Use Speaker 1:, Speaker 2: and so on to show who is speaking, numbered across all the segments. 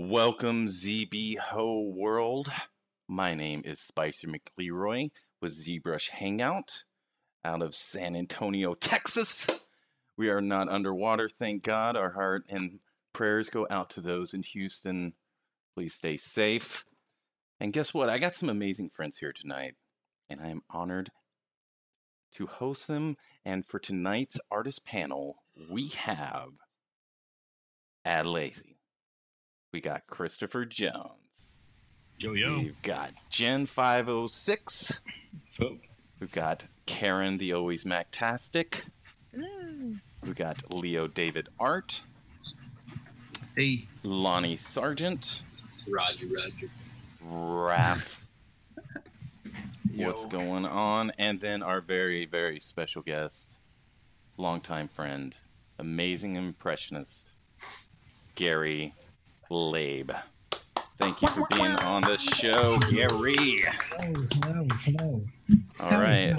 Speaker 1: Welcome, ZB world. My name is Spicer McLeroy with ZBrush Hangout out of San Antonio, Texas. We are not underwater, thank God. Our heart and prayers go out to those in Houston. Please stay safe. And guess what? I got some amazing friends here tonight, and I am honored to host them. And for tonight's artist panel, we have Ad Lacy. We got Christopher Jones.
Speaker 2: Yo, yo.
Speaker 1: We've got Jen 506.
Speaker 2: So,
Speaker 1: We've got Karen the Always Mactastic.
Speaker 3: Hello.
Speaker 1: We've got Leo David Art.
Speaker 2: hey.
Speaker 1: Lonnie Sargent.
Speaker 2: Roger.
Speaker 1: Raph.
Speaker 2: Yo.
Speaker 1: What's going on? And then our very, very special guest, longtime friend, amazing impressionist, Gary Laib. Thank you for being on the show, Gary.
Speaker 4: Hello.
Speaker 1: All right.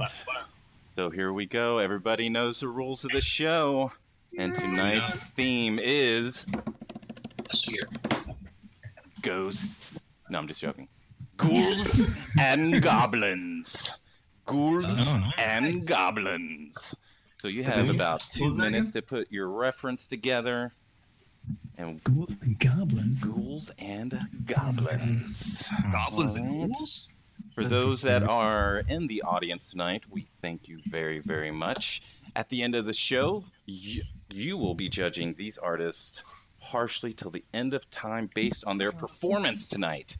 Speaker 1: So here we go. Everybody knows the rules of the show. And tonight's theme is ghosts. No, I'm just joking. Ghouls and goblins. Ghouls and goblins. So you have about 2 minutes to put your reference together. And
Speaker 4: Ghouls and goblins.
Speaker 1: Ghouls and goblins.
Speaker 2: Goblins
Speaker 1: All
Speaker 2: and
Speaker 1: right.
Speaker 2: ghouls?
Speaker 1: For those that are in the audience tonight, we thank you very, very much. At the end of the show, you will be judging these artists harshly till the end of time based on their performance tonight.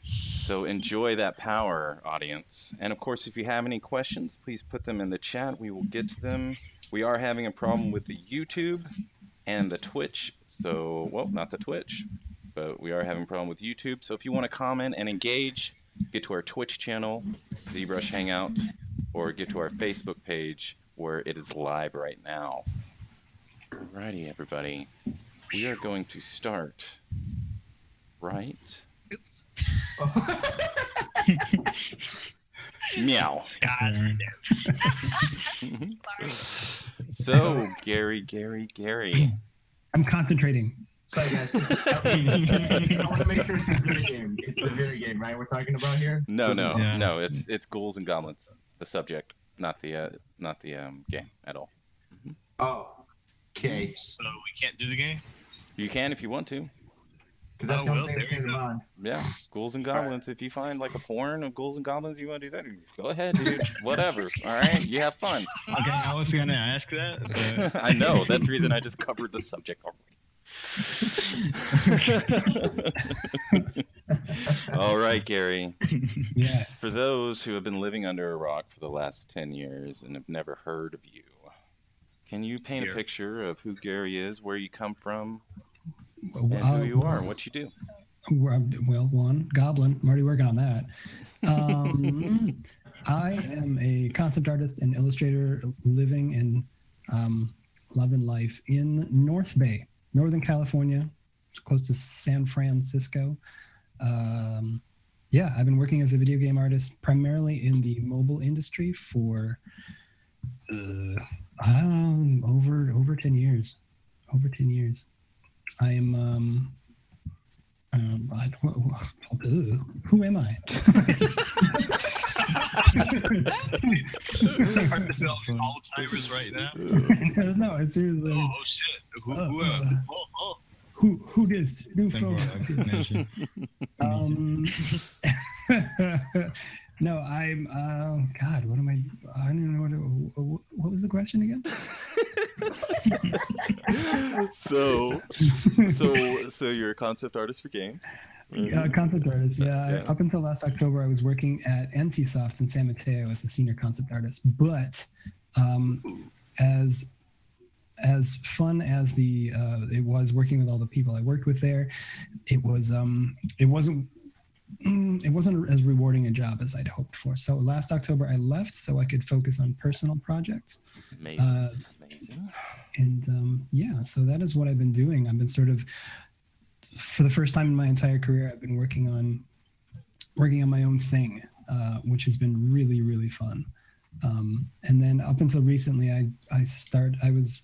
Speaker 1: So enjoy that power, audience. And of course, if you have any questions, please put them in the chat. We will get to them. We are having a problem with the YouTube and the Twitch. So, well, not the Twitch, but we are having a problem with YouTube. So if you want to comment and engage, get to our Twitch channel, ZBrush Hangout, or get to our Facebook page where it is live right now. Alrighty, everybody. We are going to start right.
Speaker 3: Oops.
Speaker 1: Meow.
Speaker 2: God.
Speaker 3: Sorry.
Speaker 1: So, Gary.
Speaker 4: I'm concentrating.
Speaker 5: Sorry, guys. I want to make sure it's the video game. It's the video game, right? We're talking about here.
Speaker 1: No.
Speaker 4: Yeah.
Speaker 1: It's ghouls and goblins, the subject, not the game at all.
Speaker 5: Oh, okay.
Speaker 2: So we can't do the game?
Speaker 1: You can if you want to.
Speaker 5: Because that's the
Speaker 2: Oh,
Speaker 5: only
Speaker 2: well,
Speaker 5: thing that
Speaker 2: there
Speaker 5: came
Speaker 2: you
Speaker 5: to
Speaker 2: go.
Speaker 5: mind.
Speaker 1: Yeah, ghouls and goblins. If you find like a porn of ghouls and goblins, you want to do that, go ahead, dude. Whatever. All right, you have fun.
Speaker 6: Okay, I was gonna ask that.
Speaker 1: I know. That's the reason I just covered the subject already. All right, Gary.
Speaker 4: Yes.
Speaker 1: For those who have been living under a rock for the last 10 years and have never heard of you, can you paint a picture of who Gary is, where you come from, and who you are, and what you do?
Speaker 4: Well, one, goblin. I'm already working on that. I am a concept artist and illustrator living and loving life in North Bay, Northern California, close to San Francisco. Yeah, I've been working as a video game artist primarily in the mobile industry for I don't know, over 10 years. Over 10 years. I am who am I?
Speaker 2: It's really hard to feel like Alzheimer's right now.
Speaker 4: No, it's seriously.
Speaker 2: Oh, shit.
Speaker 4: Who this? New phone. No, I'm. God, what am I? I don't even know what was the question again?
Speaker 1: So you're a concept artist for games.
Speaker 4: Concept artist. Yeah.
Speaker 1: Yeah.
Speaker 4: Up until last October, I was working at NCSoft in San Mateo as a senior concept artist. But as fun as it was working with all the people I worked with there, it wasn't as rewarding a job as I'd hoped for. So last October I left so I could focus on personal projects.
Speaker 1: Amazing.
Speaker 4: And yeah, so that is what I've been doing. I've been sort of, for the first time in my entire career, I've been working on my own thing, which has been really, really fun. And then up until recently, I was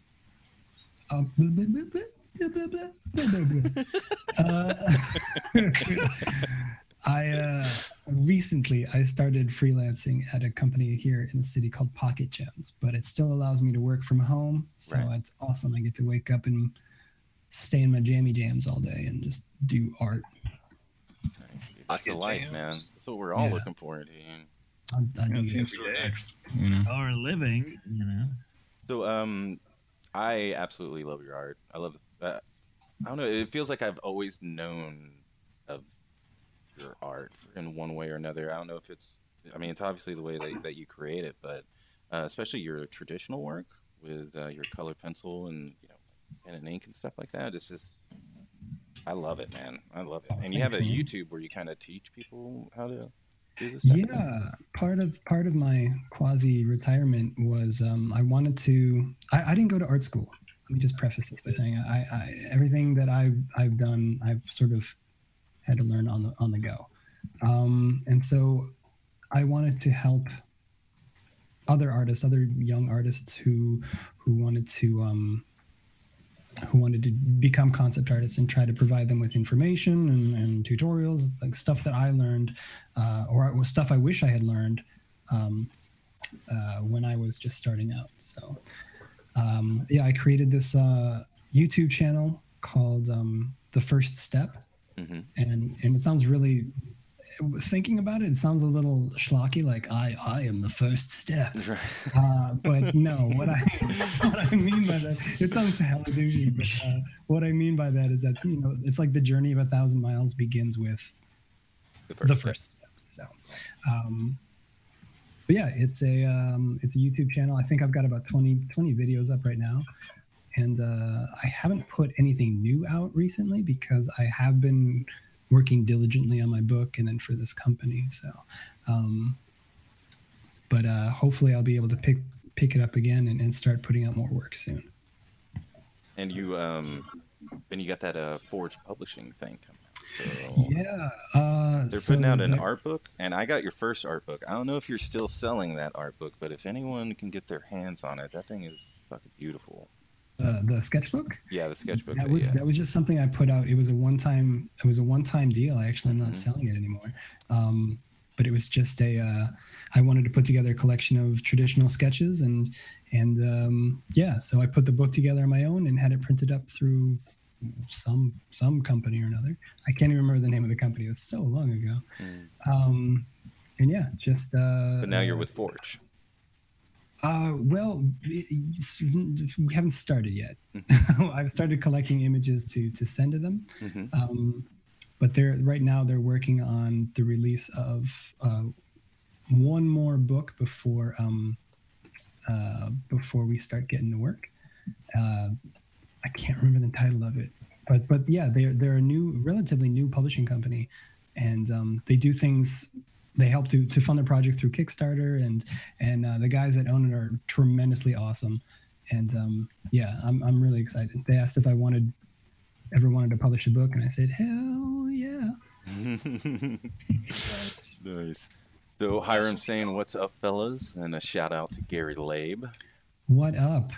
Speaker 4: Recently I started freelancing at a company here in the city called Pocket Gems, but it still allows me to work from home. So
Speaker 1: Right.
Speaker 4: it's awesome. I get to wake up and stay in my jammy jams all day and just do art.
Speaker 1: That's the
Speaker 2: Pocket
Speaker 1: life,
Speaker 2: jams.
Speaker 1: man. That's what we're all
Speaker 4: Yeah.
Speaker 1: looking for, dude.
Speaker 4: I
Speaker 6: Yeah, it
Speaker 4: do
Speaker 6: seems
Speaker 2: Every day.
Speaker 6: relaxed, you know.
Speaker 7: Or living, you know.
Speaker 1: So, I absolutely love your art. I love. I don't know. It feels like I've always known of your art in one way or another. I don't know if it's. I mean, it's obviously the way that you create it, but especially your traditional work with your color pencil and pen and ink and stuff like that. It's just. I love it, man. I love it. And you have a
Speaker 4: Thanks, man.
Speaker 1: YouTube where you kind of teach people how to do this stuff.
Speaker 4: Yeah, part of my quasi retirement was I wanted to. I didn't go to art school. Let me just preface this by saying I everything that I've done, I've sort of had to learn on the go, and so I wanted to help other artists, other young artists who wanted to become concept artists and try to provide them with information and tutorials, like stuff that I learned, or stuff I wish I had learned when I was just starting out. So, yeah, I created this YouTube channel called The First Step,
Speaker 1: Mm-hmm.
Speaker 4: and it sounds really. Thinking about it, it sounds a little schlocky, like I am the first step.
Speaker 1: Right.
Speaker 4: But no, what I mean by that, it sounds hella douchey, but what I mean by that is that it's like the journey of 1,000 miles begins with the first step. So, but yeah, it's a YouTube channel. I think I've got about 20 videos up right now, and I haven't put anything new out recently because I have been working diligently on my book and then for this company. So, but hopefully I'll be able to pick it up again and start putting out more work soon.
Speaker 1: And you got that Forge Publishing thing coming out. So
Speaker 4: Yeah.
Speaker 1: they're putting out an art book, and I got your first art book. I don't know if you're still selling that art book, but if anyone can get their hands on it, that thing is fucking beautiful.
Speaker 4: The sketchbook.
Speaker 1: Yeah, the sketchbook.
Speaker 4: That was just something I put out. It was a one-time deal. I actually am not selling it anymore. But it was just I wanted to put together a collection of traditional sketches and yeah, so I put the book together on my own and had it printed up through some company or another. I can't even remember the name of the company. It was so long ago. And yeah, just.
Speaker 1: But now you're with Forge.
Speaker 4: Well, we haven't started yet. I've started collecting images to send to them. But right now they're working on the release of one more book before we start getting to work. I can't remember the title of it, but yeah, they're a relatively new publishing company, and they do things. They help to fund their project through Kickstarter, and the guys that own it are tremendously awesome. And yeah, I'm really excited. They asked if I ever wanted to publish a book, and I said, hell yeah.
Speaker 1: Nice. So Hiram saying, "What's up, fellas?" and a shout out to Gary Laib.
Speaker 4: What up?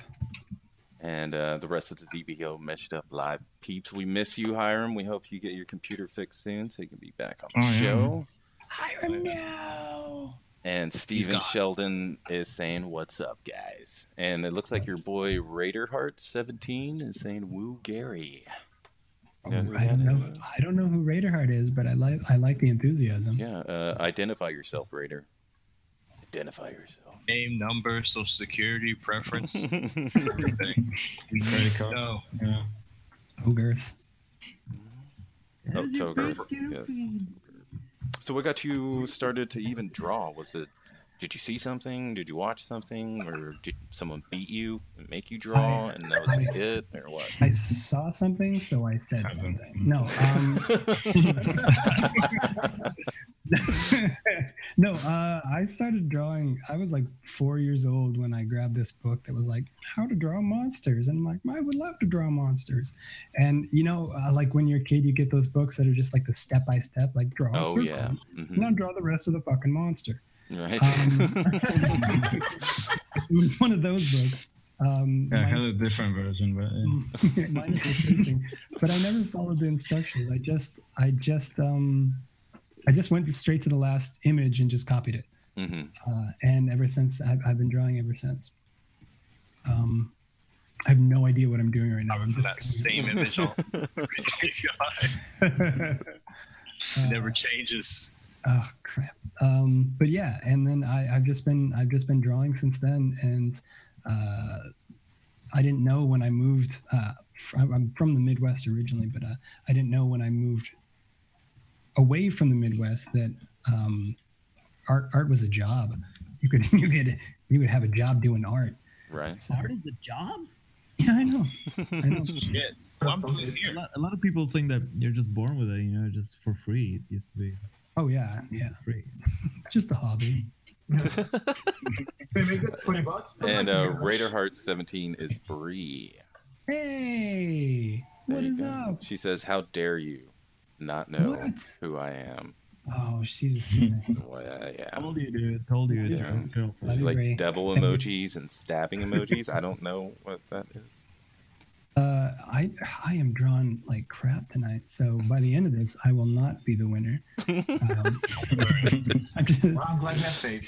Speaker 1: And the rest of the ZBO Meshed Up Live peeps. We miss you, Hiram. We hope you get your computer fixed soon so you can be back on the show.
Speaker 4: Hiram, no.
Speaker 1: And Steven Sheldon is saying, "What's up, guys?" And it looks like your boy Raiderheart17 is saying, "Woo, Gary."
Speaker 4: I don't know who Raiderheart is, but I like the enthusiasm.
Speaker 1: Yeah, identify yourself, Raider. Identify yourself.
Speaker 2: Name, number, social security, preference, everything. We need to know.
Speaker 6: Yeah.
Speaker 4: Ogirth.
Speaker 1: Oh, Togirth. Yes. So what got you started to even draw? Did you see something? Did you watch something? Or did someone beat you and make you draw and that was just it? Or what?
Speaker 4: I saw something, so I said something. No. No, I started drawing. I was like 4 years old when I grabbed this book that was like how to draw monsters, and I'm like, I would love to draw monsters. And like when you're a kid, you get those books that are just like the step by step, like draw a circle,
Speaker 1: yeah.
Speaker 4: now draw the rest of the fucking monster.
Speaker 1: Right.
Speaker 4: It was one of those books,
Speaker 6: Yeah, I had a different version, but
Speaker 4: mine is the tracing, but I never followed the instructions. I just went straight to the last image and just copied it. And ever since, I've been drawing ever since. I have no idea what I'm doing right now. I'm just
Speaker 2: that same image. Never changes.
Speaker 4: Oh crap! But yeah, and then I've just been drawing since then, and I didn't know when I moved. I'm from the Midwest originally, but I didn't know when I moved away from the Midwest that art was a job. You could have a job doing art.
Speaker 1: Right.
Speaker 4: So,
Speaker 7: Art is a job?
Speaker 4: yeah, I know.
Speaker 2: Shit. Well, I'm here.
Speaker 7: A lot of people think that you're just born with it, just for free. It used to be
Speaker 4: Oh yeah.
Speaker 7: free.
Speaker 4: It's just a hobby.
Speaker 5: They make us $20.
Speaker 1: And Raider Heart 17 is Bree.
Speaker 4: Hey,
Speaker 1: There
Speaker 4: what
Speaker 1: you
Speaker 4: is
Speaker 1: go.
Speaker 4: up?
Speaker 1: She says, "How dare you not know
Speaker 4: What?
Speaker 1: who I am?"
Speaker 4: Oh, she's a sweet ass.
Speaker 1: Well, yeah.
Speaker 7: Told you, dude. Told you. It's
Speaker 1: Yeah.
Speaker 7: a girl.
Speaker 4: Love
Speaker 1: She's
Speaker 4: you,
Speaker 1: like
Speaker 4: Ray.
Speaker 1: devil emojis and stabbing emojis. I don't know what that is.
Speaker 4: I am drawn like crap tonight, so by the end of this, I will not be the winner. I'm just,
Speaker 5: Well, I'm glad you have faith.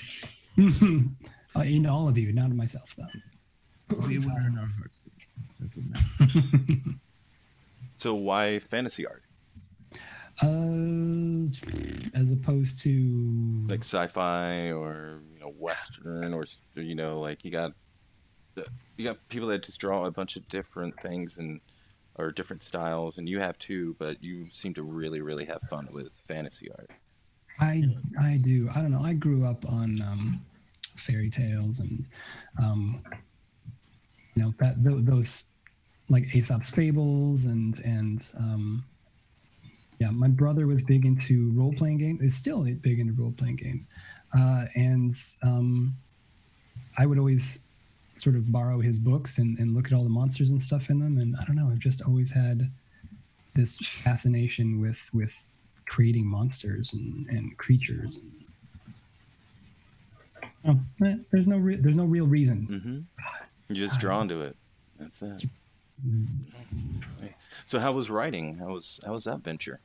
Speaker 4: in all of you, not in myself though.
Speaker 7: We were in our hearts. That's what matters.
Speaker 1: So why fantasy art?
Speaker 4: As opposed to
Speaker 1: Like sci-fi or Western or like you got people that just draw a bunch of different things or different styles, and you have too, but you seem to really, really have fun with fantasy art.
Speaker 4: I do. I don't know. I grew up on fairy tales and those like Aesop's fables and yeah, my brother was big into role-playing games. Is still big into role-playing games, and I would always sort of borrow his books and look at all the monsters and stuff in them. And I don't know, I've just always had this fascination with creating monsters and creatures. There's no real reason.
Speaker 1: You're just drawn to it. That's it. So how was writing? How was that venture?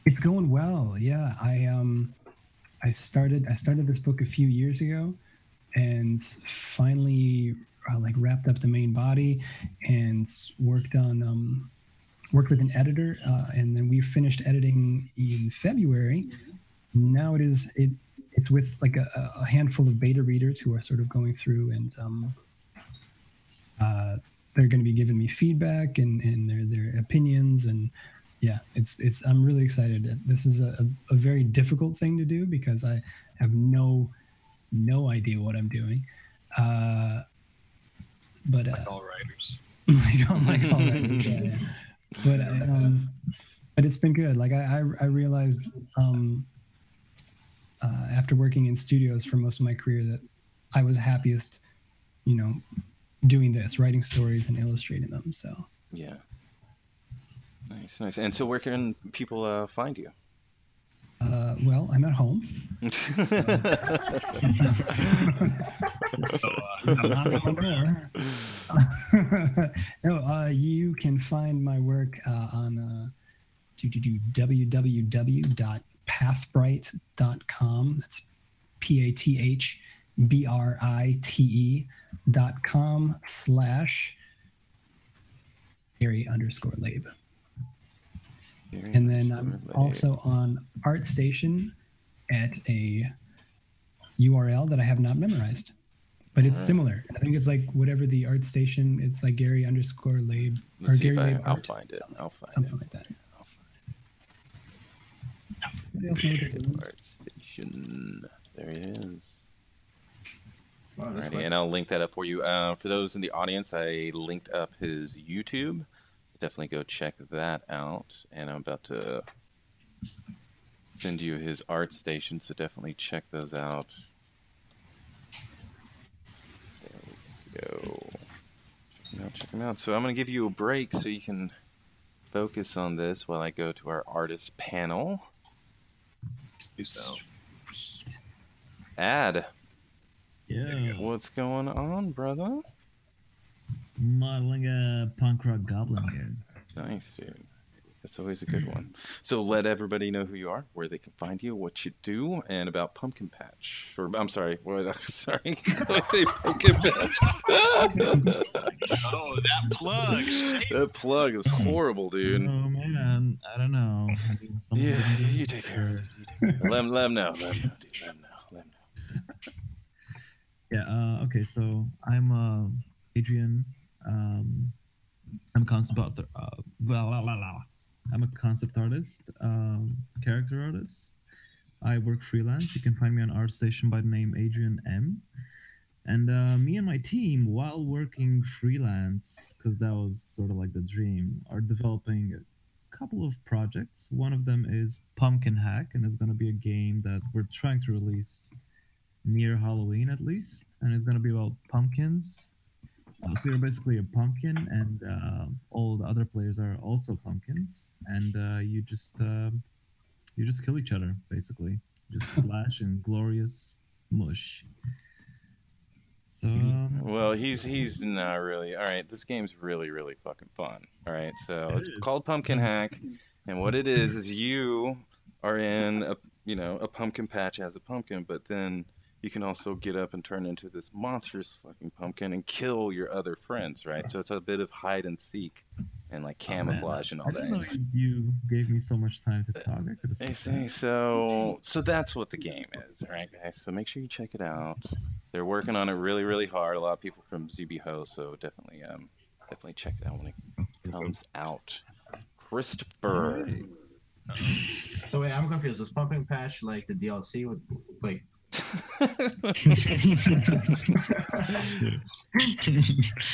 Speaker 4: It's going well. Yeah, I started this book a few years ago, and finally wrapped up the main body and worked with an editor, and then we finished editing in February. Now it's with like a handful of beta readers who are sort of going through, and they're going to be giving me feedback and their opinions, and yeah, it's I'm really excited. This is a very difficult thing to do because I have no idea what I'm doing. But
Speaker 2: Like all writers.
Speaker 4: like all writers, yeah. But it's been good. Like I realized after working in studios for most of my career that I was happiest, doing this, writing stories and illustrating them. So
Speaker 1: Yeah. Nice. And so where can people find you?
Speaker 4: well, I'm at home.
Speaker 2: So,
Speaker 4: No, you can find my work on www.pathbrite.com. That's pathbrite.com/Gary_Laib. And then I'm also on ArtStation at a URL that I have not memorized, but it's similar. I think it's like whatever the ArtStation, it's like Gary_Laib or Gary Laib.
Speaker 1: I'll find it.
Speaker 4: Something like that.
Speaker 1: ArtStation. There it is.
Speaker 5: Wow, that's
Speaker 1: Alrighty, and I'll link that up for you. For those in the audience, I linked up his YouTube. Definitely go check that out. And I'm about to send you his ArtStation, so definitely check those out. There we go. Check them out. So I'm going to give you a break so you can focus on this while I go to our artist panel.
Speaker 2: so.
Speaker 1: Ad.
Speaker 7: Yeah.
Speaker 1: What's going on, brother?
Speaker 7: Modeling a punk rock goblin here.
Speaker 1: Nice, dude. That's always a good one. So let everybody know who you are, where they can find you, what you do, and about Pumpkin Patch. Or I'm sorry, what? Sorry, I say Pumpkin Patch.
Speaker 2: Oh, that plug.
Speaker 1: That plug is horrible, dude.
Speaker 7: Oh man, I don't know. I mean, something
Speaker 1: Yeah,
Speaker 7: different.
Speaker 1: you take care of it. You take care of it. Let him know. Let him know, dude. Let him know.
Speaker 7: Yeah. Okay. So I'm Adrian. I'm a concept author. I'm a concept artist, character artist. I work freelance. You can find me on ArtStation by the name Adrian M. And me and my team, while working freelance, because that was sort of like the dream, are developing a couple of projects. One of them is Pumpkin Hack, and it's going to be a game that we're trying to release near Halloween at least. And it's going to be about pumpkins. So you're basically a pumpkin, and all the other players are also pumpkins, and you just kill each other basically, just splash in glorious mush. So
Speaker 1: Well, he's not really. All right, this game's really fucking fun. All right, so it's called Pumpkin Hack, and what it is you are in a pumpkin patch as a pumpkin, but then you can also get up and turn into this monstrous fucking pumpkin and kill your other friends, right? So it's a bit of hide and seek and like camouflage and all
Speaker 7: I didn't know
Speaker 1: that.
Speaker 7: you gave me so much time to talk. I could have
Speaker 1: They
Speaker 7: said
Speaker 1: say so that's what the game is, all right, guys? So make sure you check it out. They're working on it really hard. A lot of people from ZBho, so definitely check it out when it comes out. Christopher.
Speaker 5: So wait, I'm confused. Was Pumpkin Patch like the DLC with like?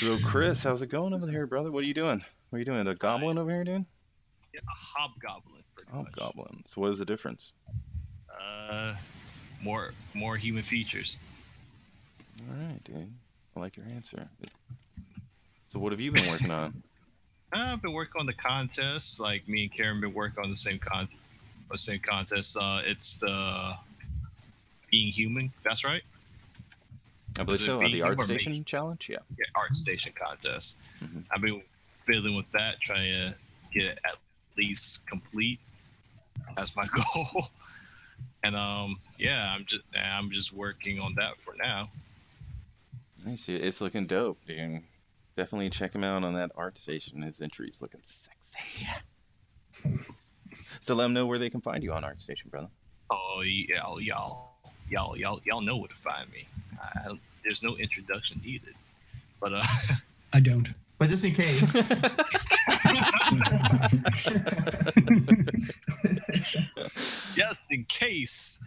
Speaker 1: So Chris, how's it going over there, brother? What are you doing? What are you doing? A goblin over here, dude?
Speaker 2: Yeah, a hobgoblin. Pretty much.
Speaker 1: Hobgoblin. So what is the difference?
Speaker 2: More human features.
Speaker 1: All right, dude. I like your answer. So what have you been working on?
Speaker 2: I've been working on the contest. Like me and Karen been working on the same contest. It's the being human. That's right.
Speaker 1: I believe
Speaker 2: Is it
Speaker 1: so.
Speaker 2: being
Speaker 1: The
Speaker 2: human or
Speaker 1: ArtStation
Speaker 2: making?
Speaker 1: challenge, yeah.
Speaker 2: Yeah, ArtStation contest.
Speaker 1: Mhm.
Speaker 2: I've been fiddling with that, trying to get it at least complete. That's my goal. And yeah, I'm just working on that for now.
Speaker 1: Nice. It's looking dope, dude. Definitely check him out on that ArtStation. His entry's looking sexy. So let them know where they can find you on ArtStation, brother.
Speaker 2: Oh yeah, y'all know where to find me. There's no introduction needed, but
Speaker 4: I don't.
Speaker 5: But just in case.
Speaker 2: just in case,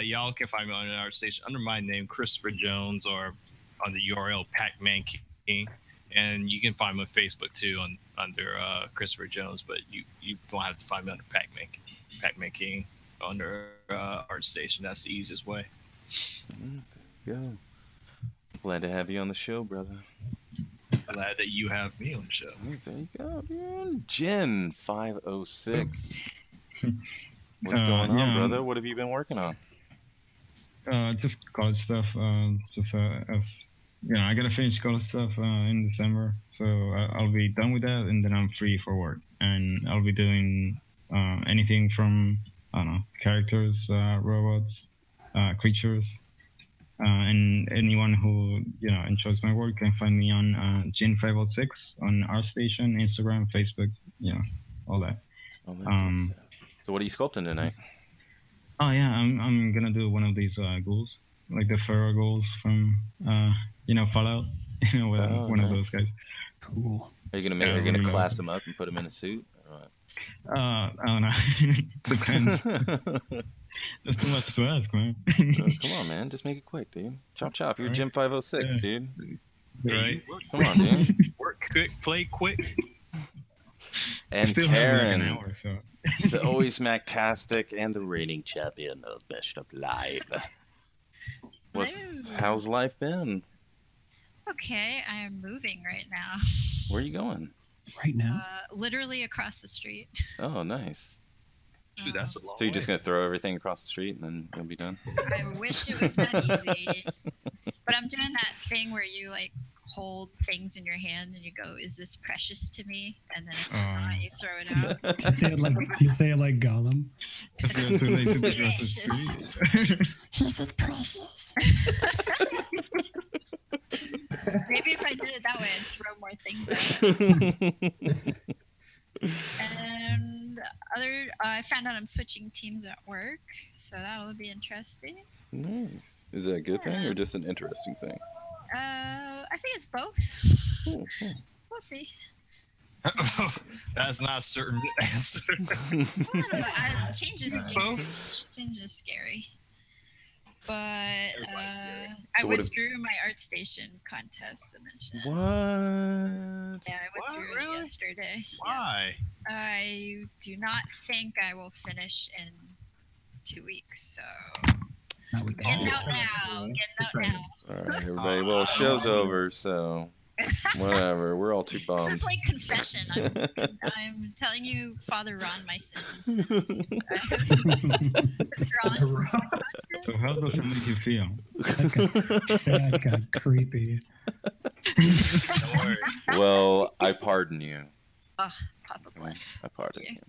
Speaker 2: y'all can find me on our station under my name, Christopher Jones, or on the URL Pac-Man King, and you can find me on Facebook too under Christopher Jones. But you don't have to find me under Pac-Man King under ArtStation. That's the easiest way.
Speaker 1: There you go. Glad to have you on the show, brother.
Speaker 2: Glad that you have me on the show.
Speaker 1: There you go, dude. Jen 506. What's going on, brother? What have you been working on?
Speaker 6: Just college stuff. Just as I gotta finish college stuff in December, so I'll be done with that, and then I'm free for work, and I'll be doing anything from characters, robots, creatures, and anyone who enjoys my work can find me on Jin506 on ArtStation, Instagram, Facebook, all that.
Speaker 1: Oh, man. So what are you sculpting tonight?
Speaker 6: Oh yeah, I'm gonna do one of these ghouls, like the Pharaoh ghouls from Fallout. One of those guys.
Speaker 4: Cool.
Speaker 1: Are you gonna class them up and put them in a suit? Or what?
Speaker 6: I don't know. Depends. That's too much to ask, man.
Speaker 1: Come on, man. Just make it quick, dude. Chop chop. You're Jim 506,
Speaker 6: Yeah.
Speaker 1: dude.
Speaker 6: Right.
Speaker 1: Come on, dude.
Speaker 2: Work quick, play quick.
Speaker 1: And
Speaker 6: Still have like
Speaker 1: Karen,
Speaker 6: an hour, so.
Speaker 1: the always Mactastic and the reigning champion of Best of Live.
Speaker 3: Hello.
Speaker 1: How's life been?
Speaker 3: Okay, I am moving right now.
Speaker 1: Where are you going?
Speaker 4: Right now.
Speaker 3: Literally across the street.
Speaker 1: Oh, nice.
Speaker 2: Dude, that's a long
Speaker 1: So you're just
Speaker 2: way.
Speaker 1: gonna throw everything across the street and then you'll be done?
Speaker 3: I wish it was that easy. But I'm doing that thing where you like hold things in your hand and you go, "Is this precious to me?" And then if it's not, you throw it out.
Speaker 4: Do you say it like Gollum?
Speaker 6: If you're too late to cross the
Speaker 3: Precious.
Speaker 6: street.
Speaker 4: This is precious.
Speaker 3: Maybe if I did it that way, I'd throw more things at it. And I found out I'm switching teams at work, so that'll be interesting.
Speaker 1: Nice. Is that a good thing or just an interesting thing?
Speaker 3: I think it's both.
Speaker 1: Cool, cool.
Speaker 3: We'll see.
Speaker 2: That's not a certain answer.
Speaker 3: I don't know. Change is scary. Change is scary. But I
Speaker 1: So what if-
Speaker 3: withdrew my ArtStation contest submission.
Speaker 1: What?
Speaker 3: Yeah, I withdrew
Speaker 2: What, really?
Speaker 3: it yesterday. Yeah.
Speaker 2: Why?
Speaker 3: I do not think I will finish in 2 weeks, so
Speaker 4: Not with
Speaker 3: getting
Speaker 4: that.
Speaker 3: out now. Getting out now.
Speaker 1: All right, everybody. Well, show's over, so whatever. We're all too
Speaker 3: This
Speaker 1: bummed.
Speaker 3: is like confession. I'm telling you, Father Ron, my sins. Ron,
Speaker 6: So how does it make you feel?
Speaker 4: That got creepy.
Speaker 2: Don't worry.
Speaker 1: Well, I pardon you.
Speaker 3: Papa bless.
Speaker 1: I pardon
Speaker 3: Thank
Speaker 1: you.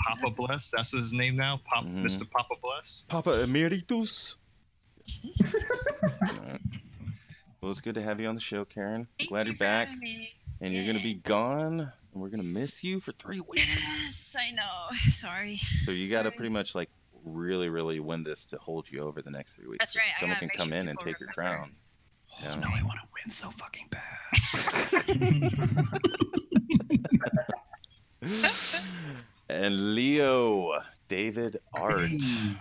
Speaker 2: Papa Bless? That's his name now?
Speaker 1: Mhm.
Speaker 2: Mr. Papa Bless?
Speaker 1: Papa Emeritus. All right. Well, it's good to have you on the show, Karen.
Speaker 3: Thank
Speaker 1: Glad
Speaker 3: you
Speaker 1: you're
Speaker 3: for
Speaker 1: back.
Speaker 3: having me.
Speaker 1: And you're going to be gone, and we're going to miss you for 3 weeks.
Speaker 3: Yes, I know. Sorry.
Speaker 1: So you got to
Speaker 3: Sorry.
Speaker 1: pretty much like really, really win this to hold you over the next 3 weeks.
Speaker 3: That's right, I
Speaker 1: Someone
Speaker 3: gotta
Speaker 1: can
Speaker 3: make
Speaker 1: come
Speaker 3: sure
Speaker 1: in and
Speaker 3: people
Speaker 1: take your
Speaker 3: remember.
Speaker 1: crown.
Speaker 4: Also,
Speaker 1: Yeah.
Speaker 4: now I want to win so fucking bad.
Speaker 1: And Leo, David Art.
Speaker 8: Hey, how's it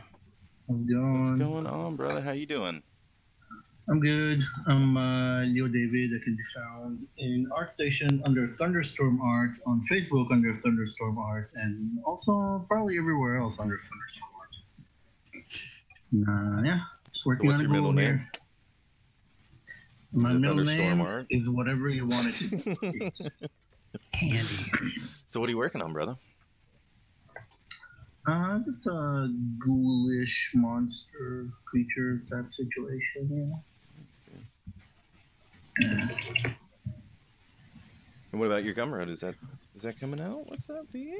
Speaker 1: What's
Speaker 8: going?
Speaker 1: going on, brother? How you doing?
Speaker 8: I'm good. I'm Leo David. I can be found in ArtStation under Thunderstorm Art, on Facebook under Thunderstorm Art, and also probably everywhere else under Thunderstorm Art. Yeah, just working
Speaker 1: what's
Speaker 8: on a
Speaker 1: your middle
Speaker 8: goal
Speaker 1: name?
Speaker 8: here. My
Speaker 1: Is it
Speaker 8: middle
Speaker 1: Thunderstorm
Speaker 8: name
Speaker 1: Art?
Speaker 8: is whatever you want it to be.
Speaker 4: Handy.
Speaker 1: So what are you working on, brother?
Speaker 8: Just a ghoulish monster creature type situation,
Speaker 1: And what about your Gumroad? Is that coming out? What's that, dude?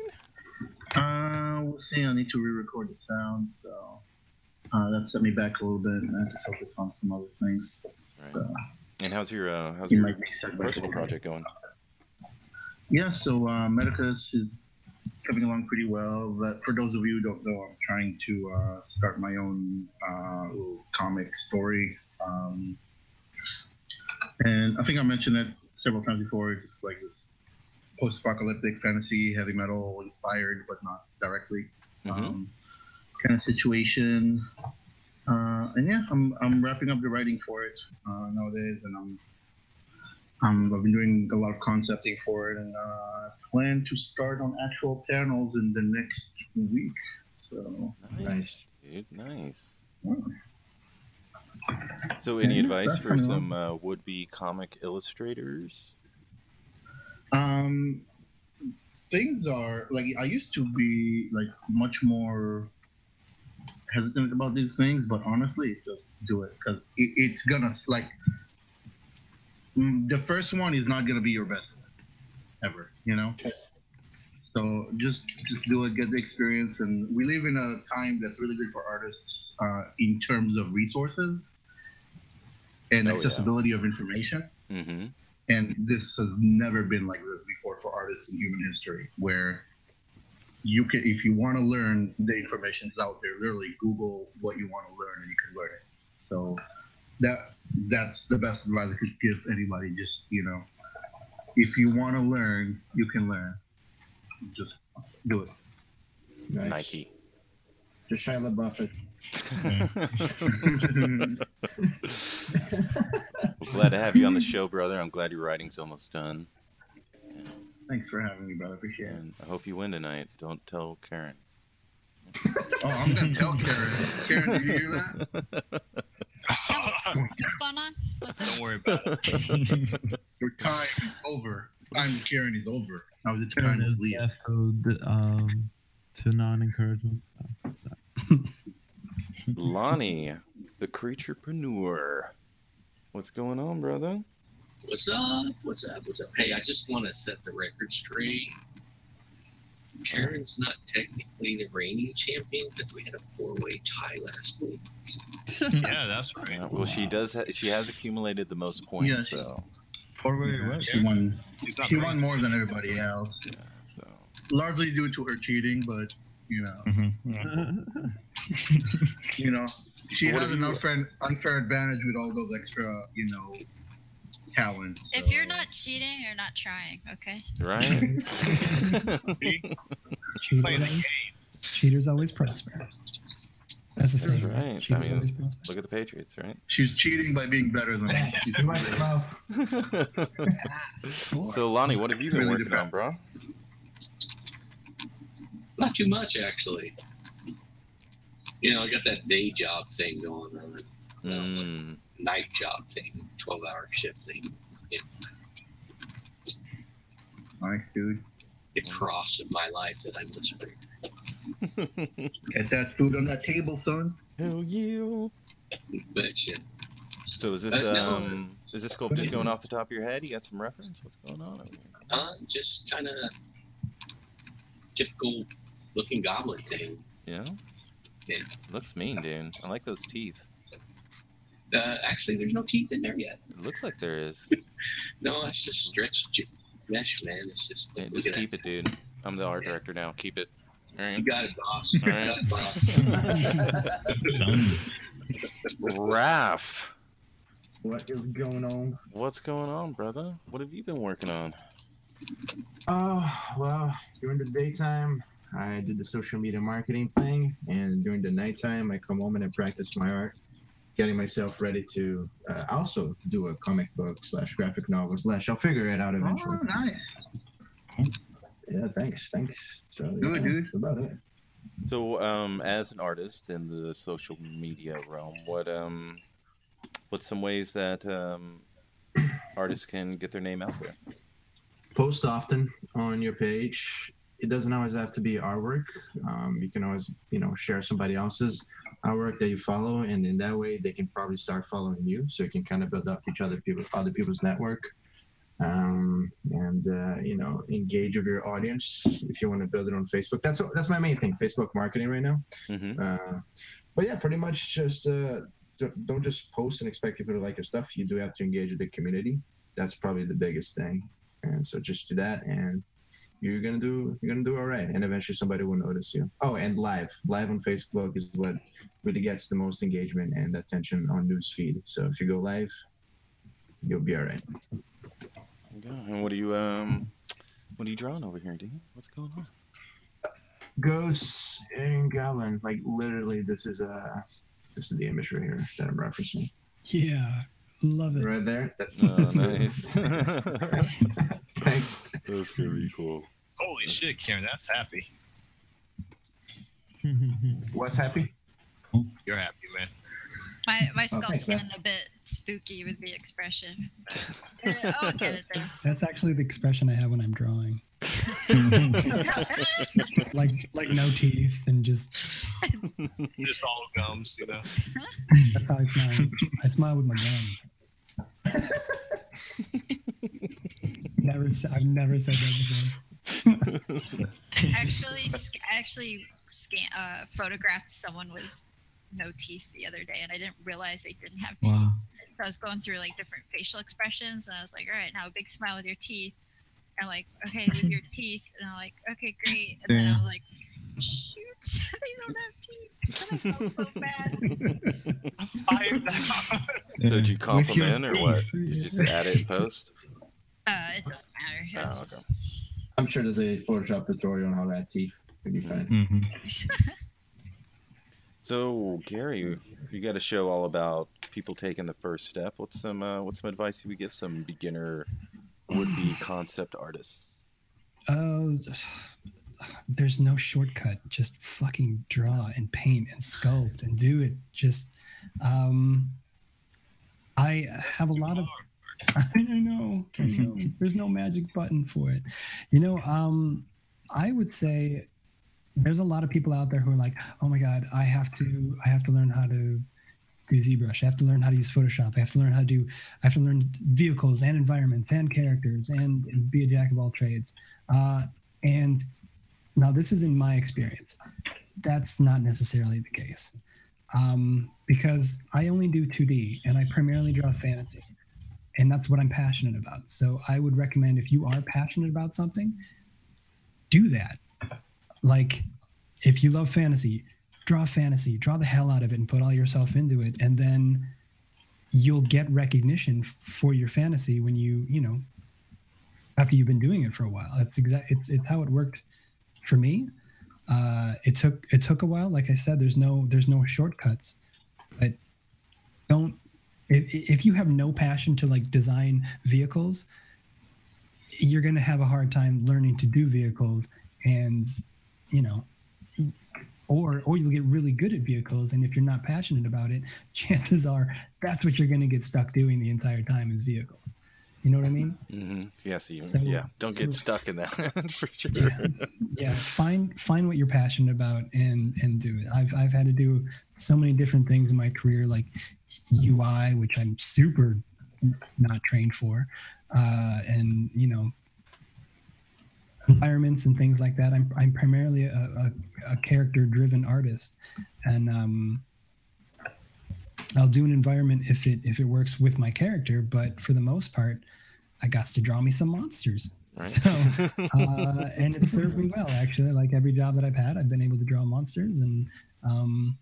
Speaker 8: We'll see. I need to re-record the sound, so that set me back a little bit, and I have to focus on some other things.
Speaker 1: Right.
Speaker 8: So,
Speaker 1: And how's your
Speaker 8: you might be set back a
Speaker 1: personal
Speaker 8: little bit.
Speaker 1: project going?
Speaker 8: Yeah, so Medicus is coming along pretty well. But for those of you who don't know, I'm trying to start my own little comic story. And I think I mentioned it several times before. It's like this post-apocalyptic fantasy, heavy metal inspired, but not directly
Speaker 1: Mhm.
Speaker 8: kind of situation. And yeah, I'm wrapping up the writing for it nowadays, and I've been doing a lot of concepting for it, and plan to start on actual panels in the next week. So
Speaker 1: Nice, dude. Nice.
Speaker 8: yeah.
Speaker 1: So, any
Speaker 8: Yeah,
Speaker 1: advice
Speaker 8: that's
Speaker 1: for
Speaker 8: kinda
Speaker 1: some would-be comic illustrators?
Speaker 8: Things are like, I used to be like much more hesitant about these things, but honestly, just do it, because it's gonna like the first one is not gonna be your best one ever, you know. So just do it, get the experience, and we live in a time that's really good for artists in terms of resources and
Speaker 1: Oh, yeah.
Speaker 8: accessibility of information.
Speaker 1: Mm-hmm.
Speaker 8: And this has never been like this before for artists in human history, where you can, if you want to learn, the information's out there. Literally, Google what you want to learn, and you can learn it. So that's the best advice I could give anybody. Just, you know, if you want to learn, you can learn. Just do it.
Speaker 5: Nice.
Speaker 1: Nike.
Speaker 5: Just Shia LaBeouf it.
Speaker 1: Well, glad to have you on the show, brother. I'm glad your writing's almost done.
Speaker 8: Thanks for having me, brother. Appreciate it.
Speaker 1: And I hope you win tonight. Don't tell Karen.
Speaker 8: Oh, I'm gonna tell Karen. Karen, did you hear that?
Speaker 3: What's going on? What's up?
Speaker 2: Don't worry about it.
Speaker 8: Your time is over. Time with Karen is over. Now is the
Speaker 7: Karen
Speaker 8: time
Speaker 7: is
Speaker 8: of Leah.
Speaker 7: defo to non-encouragement. So,
Speaker 1: Lonnie, the creaturepreneur. What's going on, brother?
Speaker 9: What's up? What's up? What's up? Hey, I just want to set the record straight. Karen's not technically the reigning champion because we had a 4-way tie last week.
Speaker 2: Yeah, that's right.
Speaker 1: Yeah, well, she does. She has accumulated the most points.
Speaker 8: Yeah,
Speaker 1: So
Speaker 6: 4-way what?
Speaker 8: She won.
Speaker 2: She's not
Speaker 8: She
Speaker 2: the
Speaker 8: won more than everybody else.
Speaker 1: yeah, so
Speaker 8: Largely due to her cheating, but you know, you know, she
Speaker 1: What
Speaker 8: has
Speaker 1: have
Speaker 8: an
Speaker 1: you-
Speaker 8: unfair advantage with all those extra, you know, talents.
Speaker 3: If
Speaker 8: so-
Speaker 3: you're not cheating, you're not trying. Okay.
Speaker 1: right.
Speaker 2: playing the
Speaker 4: Cheaters,
Speaker 2: game.
Speaker 4: cheaters always prosper. That's the
Speaker 1: That's
Speaker 4: saying.
Speaker 1: right. I
Speaker 4: Cheaters
Speaker 1: mean,
Speaker 4: always prosper.
Speaker 1: look at the Patriots, right?
Speaker 8: she's cheating by being better than us. She's
Speaker 5: You like love?
Speaker 1: So, Lonnie, what have you been
Speaker 8: Really
Speaker 1: working
Speaker 8: depends.
Speaker 1: on, bro?
Speaker 9: Not too much, actually. You know, I got that day job thing going on.
Speaker 1: Mm.
Speaker 9: Night job thing, 12-hour shift thing.
Speaker 8: Nice, dude.
Speaker 9: It crossed in my life that I'm whispering.
Speaker 8: Get that food on that table, son.
Speaker 1: Hell yeah.
Speaker 9: But shit.
Speaker 1: So is this
Speaker 9: No.
Speaker 1: is this sculpt just going off the top of your head? You got some reference? What's going on over here?
Speaker 9: Just kind of typical looking goblin thing.
Speaker 1: Yeah.
Speaker 9: Yeah.
Speaker 1: Looks mean, dude. I like those teeth.
Speaker 9: Actually, there's no teeth in there yet.
Speaker 1: It looks like there is.
Speaker 9: No, it's just stretched mesh, man. It's just
Speaker 1: Yeah,
Speaker 9: look
Speaker 1: just
Speaker 9: at
Speaker 1: keep it, dude. I'm the art director now. Keep it. All
Speaker 9: that.
Speaker 1: right.
Speaker 9: You got it, boss.
Speaker 1: All
Speaker 9: You
Speaker 1: right.
Speaker 9: got it, boss.
Speaker 1: Raph,
Speaker 5: What is going on?
Speaker 1: what's going on, brother? What have you been working on?
Speaker 5: Oh, well, during the daytime, I did the social media marketing thing, and during the nighttime, I come home and I practice my art, getting myself ready to also do a comic book / graphic novel / I'll figure it out eventually.
Speaker 8: Oh, nice.
Speaker 5: Yeah, thanks. So,
Speaker 8: Good,
Speaker 5: yeah,
Speaker 8: dude.
Speaker 5: that's about it.
Speaker 1: So, as an artist in the social media realm, what's some ways that artists can get their name out there?
Speaker 5: Post often on your page. It doesn't always have to be artwork. You can always, share somebody else's artwork that you follow, and in that way, they can probably start following you. So you can kind of build up other people's network, and engage with your audience. If you want to build it on Facebook, that's my main thing. Facebook marketing right now.
Speaker 1: Mm-hmm.
Speaker 5: But yeah, pretty much just don't just post and expect people to like your stuff. You do have to engage with the community. That's probably the biggest thing. And so just do that, and you're gonna do all right. And eventually somebody will notice you. Oh, and live on Facebook is what really gets the most engagement and attention on newsfeed. So if you go live, you'll be all right.
Speaker 1: Yeah. And what are you drawing over here, dude? What's going on?
Speaker 5: Ghosts and goblins. Like literally, this is the image right here that I'm referencing.
Speaker 4: Yeah, love it.
Speaker 5: Right there.
Speaker 1: Oh, nice.
Speaker 5: Thanks.
Speaker 1: That's gonna be cool.
Speaker 2: Holy shit, Karen, that's happy.
Speaker 5: What's happy?
Speaker 2: You're happy, man.
Speaker 3: My skull's
Speaker 5: thanks, man.
Speaker 3: getting a bit spooky with the expression. I'll get it there.
Speaker 4: That's actually the expression I have when I'm drawing. like no teeth and just
Speaker 2: Just all gums, you know.
Speaker 4: that's how I smile. I smile with my gums. I've never said that before.
Speaker 3: Actually photographed someone with no teeth the other day, and I didn't realize they didn't have teeth.
Speaker 7: Wow.
Speaker 3: So I was going through like different facial expressions, and I was like, all right, now a big smile with your teeth. And I'm like, okay, with your teeth. And I'm like, okay, great. And then I was like, shoot, they don't have teeth. I felt so bad.
Speaker 2: I'm fired now.
Speaker 1: So did you
Speaker 6: With
Speaker 1: compliment
Speaker 6: your
Speaker 1: or what?
Speaker 6: face,
Speaker 1: Did you just add it in post?
Speaker 3: It doesn't matter.
Speaker 1: Oh,
Speaker 3: It's
Speaker 1: okay.
Speaker 3: just-
Speaker 5: I'm sure there's a Photoshop tutorial on how to add teeth. It'd be fine.
Speaker 6: Mhm.
Speaker 1: So, Gary, you got a show all about people taking the first step. What's some advice you would give some beginner would-be concept artists?
Speaker 4: There's no shortcut. Just fucking draw and paint and sculpt and do it. Just, I have a lot of. I know. There's no magic button for it. I would say there's a lot of people out there who are like, oh my God, I have to learn how to do ZBrush. I have to learn how to use Photoshop. I have to learn vehicles and environments and characters and be a jack of all trades. And now this is in my experience. That's not necessarily the case. Because I only do 2D and I primarily draw fantasy. And that's what I'm passionate about. So I would recommend, if you are passionate about something, do that. Like, if you love fantasy, draw the hell out of it and put all yourself into it. And then you'll get recognition for your fantasy when you know, after you've been doing it for a while. It's how it worked for me. It took a while. Like I said, there's no shortcuts, but if you have no passion to like design vehicles, you're going to have a hard time learning to do vehicles, and you know, or you'll get really good at vehicles, and if you're not passionate about it, chances are that's what you're going to get stuck doing the entire time, is vehicles. You know what I mean?
Speaker 1: Mm-hmm. Yeah.
Speaker 4: So
Speaker 1: Don't get stuck in that for sure.
Speaker 4: Yeah. Find what you're passionate about and do it. I've had to do so many different things in my career, like UI, which I'm super not trained for, and you know, environments and things like that. I'm primarily a character-driven artist, and I'll do an environment if it works with my character, but for the most part, I got to draw me some monsters. Right. So, and it served me well, actually. Like every job that I've had, I've been able to draw monsters. And I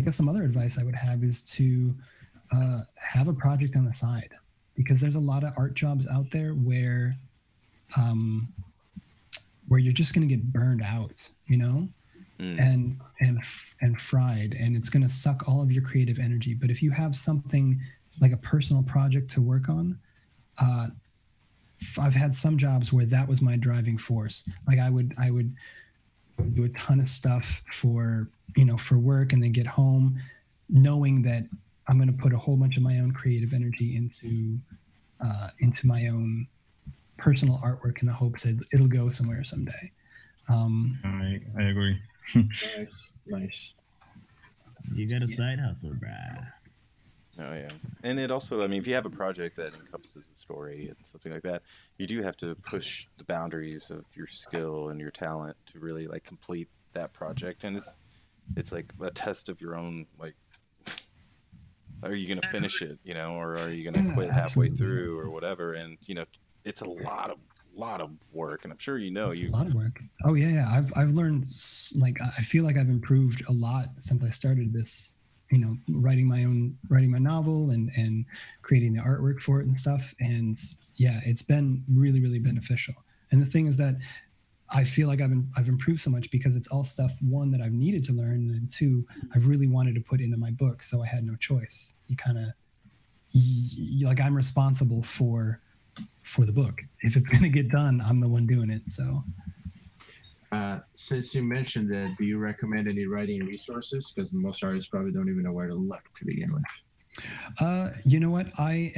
Speaker 4: guess some other advice I would have is to have a project on the side, because there's a lot of art jobs out there where you're just going to get burned out, you know? And fried, and it's going to suck all of your creative energy. But if you have something like a personal project to work on, I've had some jobs where that was my driving force. Like I would do a ton of stuff for work, and then get home knowing that I'm going to put a whole bunch of my own creative energy into my own personal artwork in the hopes that it'll go somewhere someday.
Speaker 6: I agree.
Speaker 5: Nice.
Speaker 7: You got a side hustle, bruh.
Speaker 1: Oh yeah, and it also, I mean, if you have a project that encompasses a story and something like that, you do have to push the boundaries of your skill and your talent to really like complete that project. And it's like a test of your own, like, are you gonna finish it, you know, or are you gonna quit halfway through or whatever? And you know, it's a lot of work, and I'm sure you know
Speaker 4: a lot of work. Oh yeah. I've learned, like, I feel like I've improved a lot since I started this, you know, writing my novel and creating the artwork for it and stuff. And yeah, it's been really, really beneficial. And the thing is that I feel like I've improved so much because it's all stuff, one, that I've needed to learn, and two, I've really wanted to put into my book, so I had no choice. Like, I'm responsible for the book. If it's going to get done, I'm the one doing it. So
Speaker 5: since you mentioned that, do you recommend any writing resources? Because most artists probably don't even know where to look to begin with.
Speaker 4: You know what? I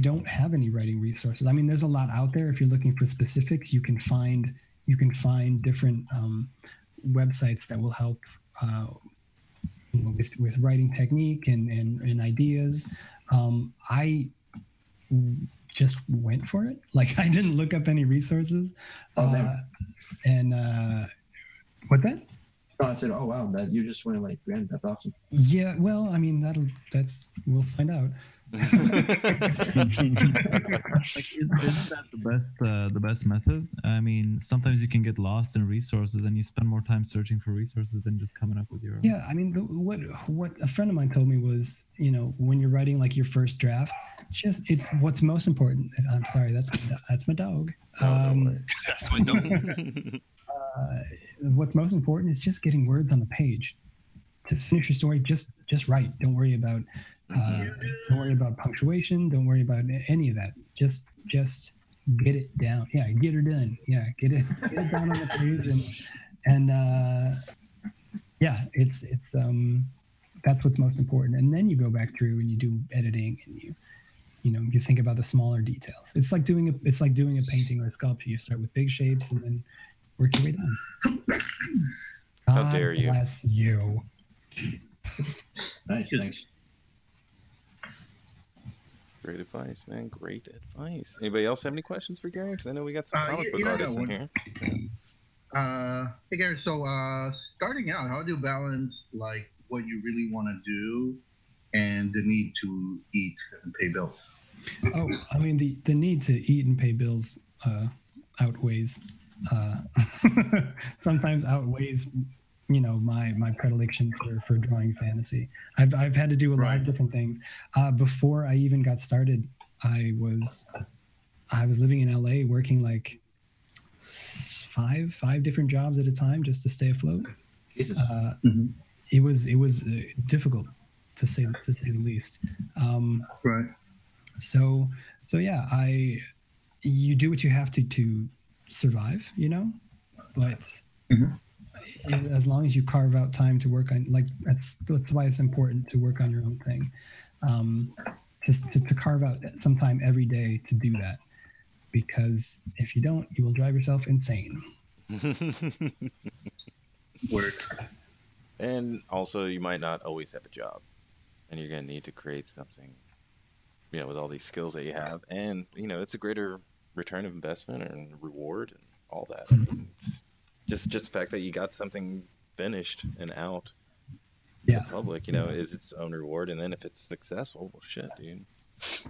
Speaker 4: don't have any writing resources. I mean, there's a lot out there. If you're looking for specifics, you can find different websites that will help with writing technique and ideas. I just went for it. Like, I didn't look up any resources. And what that?
Speaker 5: Oh, I said, oh wow, that you just went like, man, that's awesome.
Speaker 4: Yeah, well, I mean, we'll find out.
Speaker 7: Like, isn't that the best method? I mean, sometimes you can get lost in resources, and you spend more time searching for resources than just coming up with your own.
Speaker 4: Yeah, I mean, what a friend of mine told me was, you know, when you're writing like your first draft, it's what's most important. I'm sorry, that's my dog.
Speaker 2: That's my dog.
Speaker 4: What's most important is just getting words on the page. To finish your story, just write. Don't worry about punctuation. Don't worry about any of that. Just get it down. Yeah, get her done. Yeah, get it down on the page, and yeah, it's that's what's most important. And then you go back through and you do editing, and you think about the smaller details. It's like doing a painting or a sculpture. You start with big shapes, and then work your way down.
Speaker 1: How dare you?
Speaker 4: Bless you.
Speaker 5: Nice, thanks.
Speaker 1: Great advice, man. Great advice. Anybody else have any questions for Gary? Because I know we got some comic book
Speaker 8: I got
Speaker 1: artists in
Speaker 8: one.
Speaker 1: here.
Speaker 8: Hey Gary, so starting out, how do you balance like what you really want to do and the need to eat and pay bills?
Speaker 4: Oh, I mean, the need to eat and pay bills outweighs, sometimes outweighs, my predilection for drawing fantasy. I've had to do a lot of different things. Before I even got started, I was living in LA working like five different jobs at a time just to stay afloat.
Speaker 5: Jesus.
Speaker 4: It was difficult to say the least.
Speaker 8: Right.
Speaker 4: So yeah, you do what you have to survive, but as long as you carve out time to work on, like, that's why it's important to work on your own thing. Just to carve out some time every day to do that, because if you don't, you will drive yourself insane.
Speaker 8: Work.
Speaker 1: And also, you might not always have a job, and you're going to need to create something, with all these skills that you have, and it's a greater return of investment and reward and all that. I mean, just the fact that you got something finished and out to the public, is its own reward. And then if it's successful, well, shit, dude.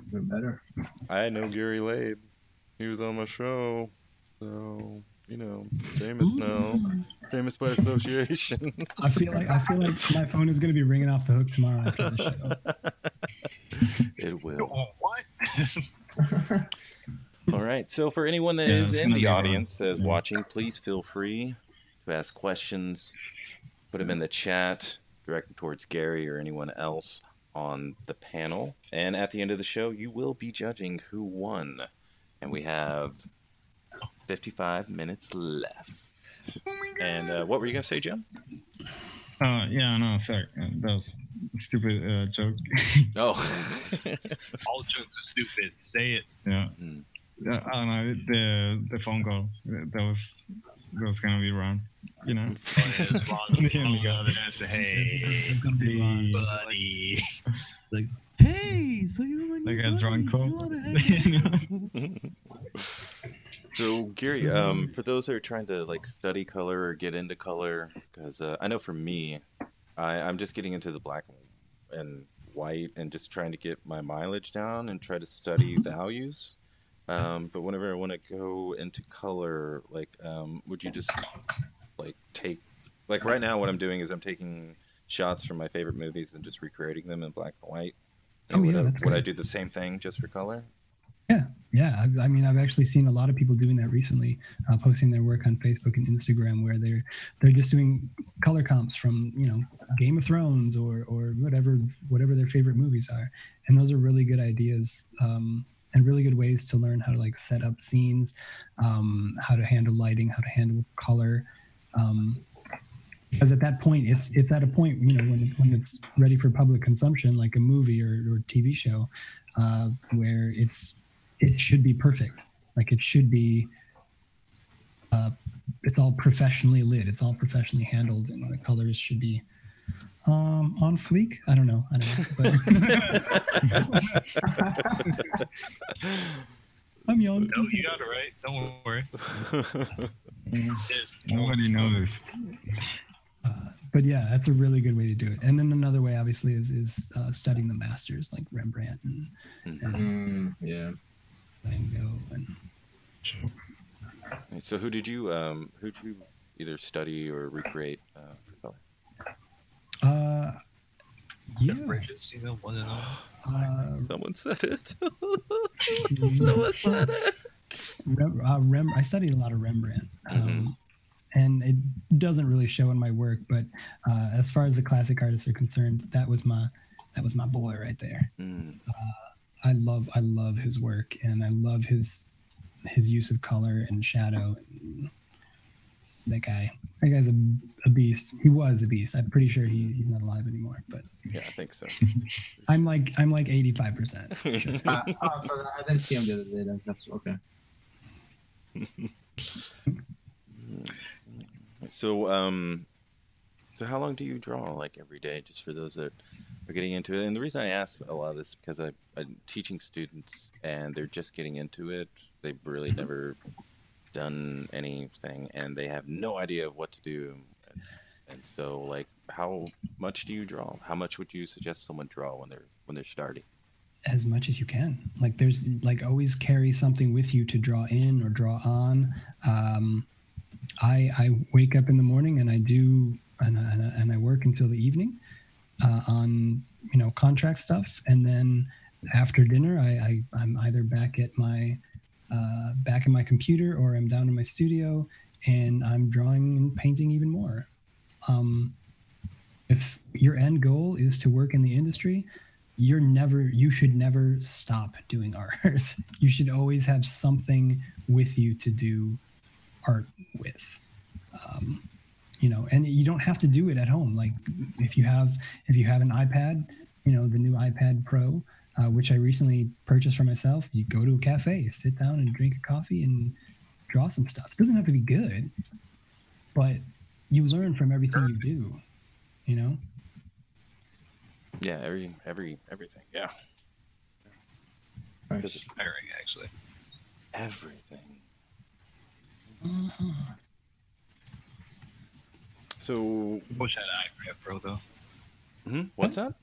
Speaker 5: Even better.
Speaker 1: I know Gary Laib. He was on my show, so famous now, famous by association.
Speaker 4: I feel like my phone is going to be ringing off the hook tomorrow after the show.
Speaker 1: It will.
Speaker 2: Oh, what?
Speaker 1: All right. So for anyone that is in the audience that is watching, please feel free to ask questions. Put them in the chat, direct them towards Gary or anyone else on the panel. And at the end of the show, you will be judging who won. And we have 55 minutes left. And what were you going to say, Jim?
Speaker 6: Yeah, no, sorry. That was a stupid joke.
Speaker 1: Oh.
Speaker 2: All jokes are stupid. Say it.
Speaker 6: Yeah. I don't know, the phone call, that was gonna be wrong,
Speaker 2: Oh, yeah, it's wrong. They're gonna say, hey, buddy.
Speaker 7: Like, hey, so you're
Speaker 6: like a drunk call.
Speaker 1: So Gary, for those that are trying to study color or get into color, because I know for me, I'm just getting into the black and white and just trying to get my mileage down and try to study values. But whenever I want to go into color, would you just take, right now what I'm doing is I'm taking shots from my favorite movies and just recreating them in black and white. And would I do the same thing just for color?
Speaker 4: Yeah. I mean, I've actually seen a lot of people doing that recently, posting their work on Facebook and Instagram, where they're just doing color comps from Game of Thrones or whatever their favorite movies are, and those are really good ideas. And really good ways to learn how to set up scenes, how to handle lighting, how to handle color. Because at that point, it's at a point, when it's ready for public consumption, like a movie or TV show, where it should be perfect. Like it should be, it's all professionally lit, it's all professionally handled, and the colors should be on fleek. I don't know, but I'm young.
Speaker 2: No, you got it right. Don't worry.
Speaker 6: Nobody knows.
Speaker 4: But yeah, that's a really good way to do it. And then another way, obviously, is studying the masters like Rembrandt and Van Gogh.
Speaker 1: So who'd you either study or recreate for color?
Speaker 4: Yeah.
Speaker 2: Bridges, one and all.
Speaker 1: Someone said it. Someone said it.
Speaker 4: I studied a lot of Rembrandt, and it doesn't really show in my work. But as far as the classic artists are concerned, that was my boy right there. I love his work, and I love his use of color and shadow. That guy's a beast. He was a beast. I'm pretty sure he's not alive anymore. But
Speaker 1: yeah, I think so.
Speaker 4: I'm like 85%. Sure.
Speaker 5: So I didn't see him the other day. That's okay.
Speaker 1: So, so how long do you draw, like, every day, just for those that are getting into it? And the reason I ask a lot of this is because I'm teaching students, and they're just getting into it. They've really never done anything, and they have no idea of what to do. And so, like, how much do you draw? How much would you suggest someone draw when they're starting?
Speaker 4: As much as you can. Like, there's like always carry something with you to draw in or draw on. I wake up in the morning and I do and I work until the evening on contract stuff, and then after dinner I'm either back at my back in my computer, or I'm down in my studio and I'm drawing and painting even more. If your end goal is to work in the industry, you should never stop doing art. You should always have something with you to do art with. And you don't have to do it at home. Like, if you have an iPad, the new iPad Pro, which I recently purchased for myself, you go to a cafe, sit down and drink a coffee and draw some stuff. It doesn't have to be good, but you learn from everything you do,
Speaker 1: Yeah, everything. Yeah.
Speaker 2: This is tiring, actually.
Speaker 1: Everything. So,
Speaker 2: I wish I had an iPad Pro, though.
Speaker 1: What's that?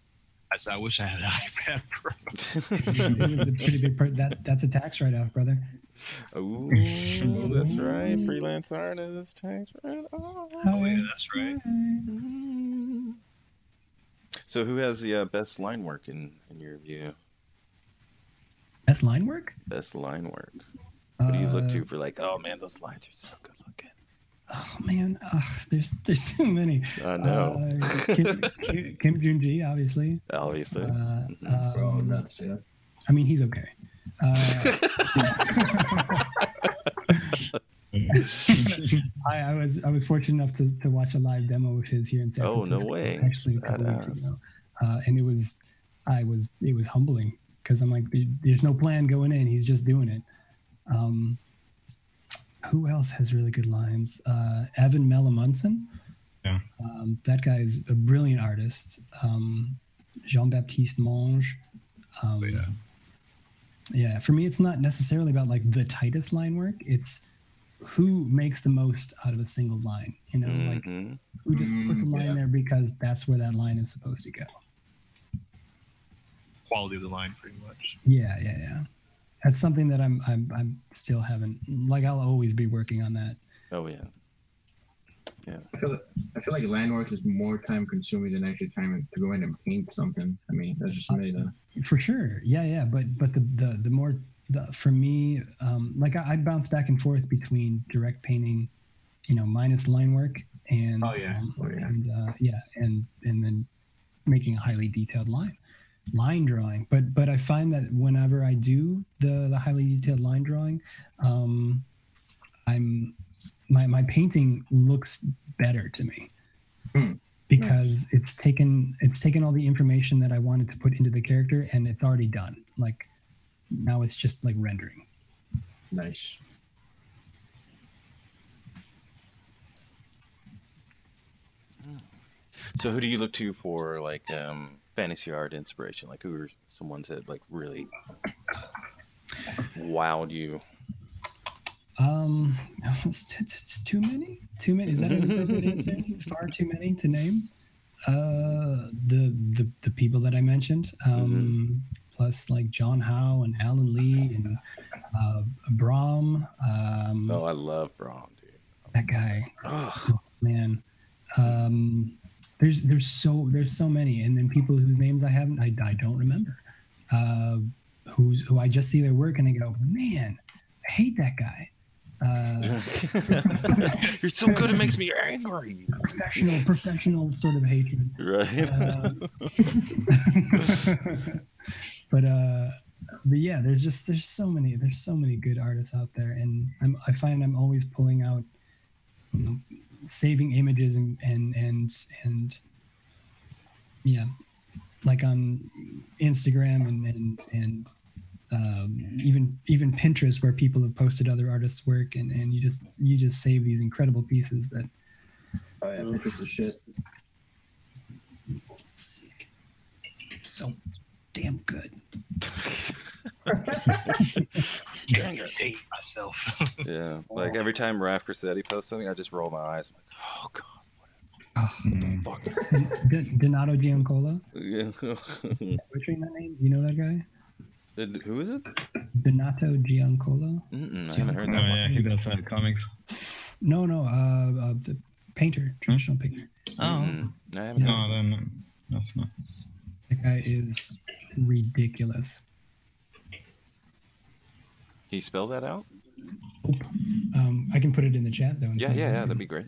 Speaker 2: I said I wish I had an iPad Pro.
Speaker 4: It was a pretty big part. That's a tax write-off, brother.
Speaker 1: Oh, that's right. Freelance artist, tax write-off.
Speaker 2: Oh, yeah, that's right.
Speaker 1: So, who has the best line work in your view?
Speaker 4: Best line work?
Speaker 1: Best line work. What do you look to for, like, oh man, those lines are so good looking?
Speaker 4: Oh man, there's so many.
Speaker 1: I know.
Speaker 4: Kim Jun-ji, obviously.
Speaker 1: Obviously.
Speaker 5: Bro, nuts, yeah.
Speaker 4: I mean, he's okay. I was fortunate enough to watch a live demo of his here in San Francisco.
Speaker 1: Oh, no way.
Speaker 4: Actually, a couple weeks ago, and it was humbling, because I'm like, there's no plan going in. He's just doing it. Who else has really good lines? Evan Melamunson.
Speaker 6: Yeah.
Speaker 4: That guy is a brilliant artist. Jean-Baptiste Monge.
Speaker 2: Yeah.
Speaker 4: Yeah, for me, it's not necessarily about like the tightest line work. It's who makes the most out of a single line. Like who just put the line there because that's where that line is supposed to go.
Speaker 2: Quality of the line, pretty much.
Speaker 4: Yeah. That's something that I'm still haven't, like, I'll always be working on that.
Speaker 1: Oh yeah. Yeah.
Speaker 5: I feel like line work is more time consuming than actually time to go in and paint something. I mean, that's just me though.
Speaker 4: For sure. Yeah. But the more for me, like I bounce back and forth between direct painting, minus line work, and and then making a highly detailed line drawing. But I find that whenever I do the highly detailed line drawing, my painting looks better to me, because it's taken all the information that I wanted to put into the character, and it's already done. Like, now it's just like rendering.
Speaker 5: Nice.
Speaker 1: So who do you look to for, like, fantasy art inspiration? Like, who are some ones that, like, really wowed you?
Speaker 4: It's too many. Is that an appropriate answer? Far too many to name. The people that I mentioned, plus like John Howe and Alan Lee and Brahm.
Speaker 1: Oh, I love Brahm, dude.
Speaker 4: That guy. Oh man. There's so many, and then people whose names I don't remember. Who I just see their work and I go, man, I hate that guy.
Speaker 1: You're so good, it makes me angry.
Speaker 4: Professional sort of hatred,
Speaker 1: right?
Speaker 4: But yeah, there's so many good artists out there, and I find I'm always pulling out, saving images and yeah, like on Instagram and even Pinterest, where people have posted other artists' work, and you just save these incredible pieces that.
Speaker 5: Oh yeah, Pinterest is shit.
Speaker 4: So damn good.
Speaker 2: Trying to tape myself.
Speaker 1: Yeah, like every time Raf Cressetti posts something, I just roll my eyes. I'm like, oh god, what the fuck?
Speaker 4: Donato Giancola.
Speaker 1: Yeah.
Speaker 4: Butchering that name? Do you know that guy?
Speaker 1: Who is it?
Speaker 4: Donato Giancola.
Speaker 1: I haven't heard that
Speaker 6: Oh
Speaker 1: one.
Speaker 6: yeah, he does comics.
Speaker 4: No, the painter, traditional painter.
Speaker 6: Oh,
Speaker 1: I haven't heard
Speaker 6: no, then that's not.
Speaker 4: That guy is ridiculous.
Speaker 1: Can you spell that out?
Speaker 4: I can put it in the chat though.
Speaker 1: Yeah, that'd be great.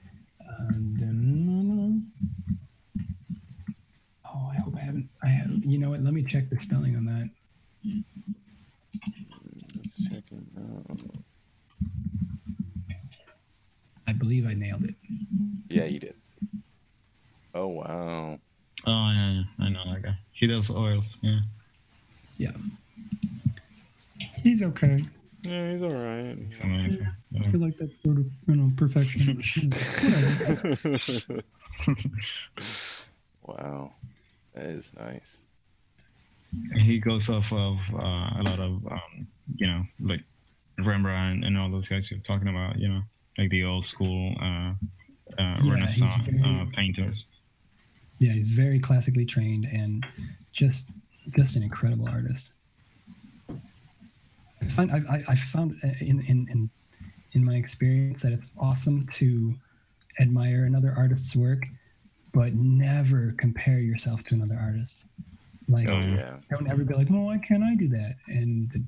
Speaker 4: Oh, I hope I have. You know what? Let me check the spelling on that.
Speaker 1: Let's check it out.
Speaker 4: I believe I nailed it.
Speaker 1: Yeah, you did. Oh wow.
Speaker 6: Oh yeah, I know that guy. He does oils. Yeah.
Speaker 4: Yeah. He's okay.
Speaker 1: Yeah, he's all right.
Speaker 4: I feel like that's sort of perfection.
Speaker 1: Wow, that is nice.
Speaker 6: He goes off of a lot of like Rembrandt and all those guys you're talking about. Like the old school Renaissance painters.
Speaker 4: Yeah, he's very classically trained and just an incredible artist. I found in my experience that it's awesome to admire another artist's work, but never compare yourself to another artist. Like, don't ever be like, well, why can't I do that? And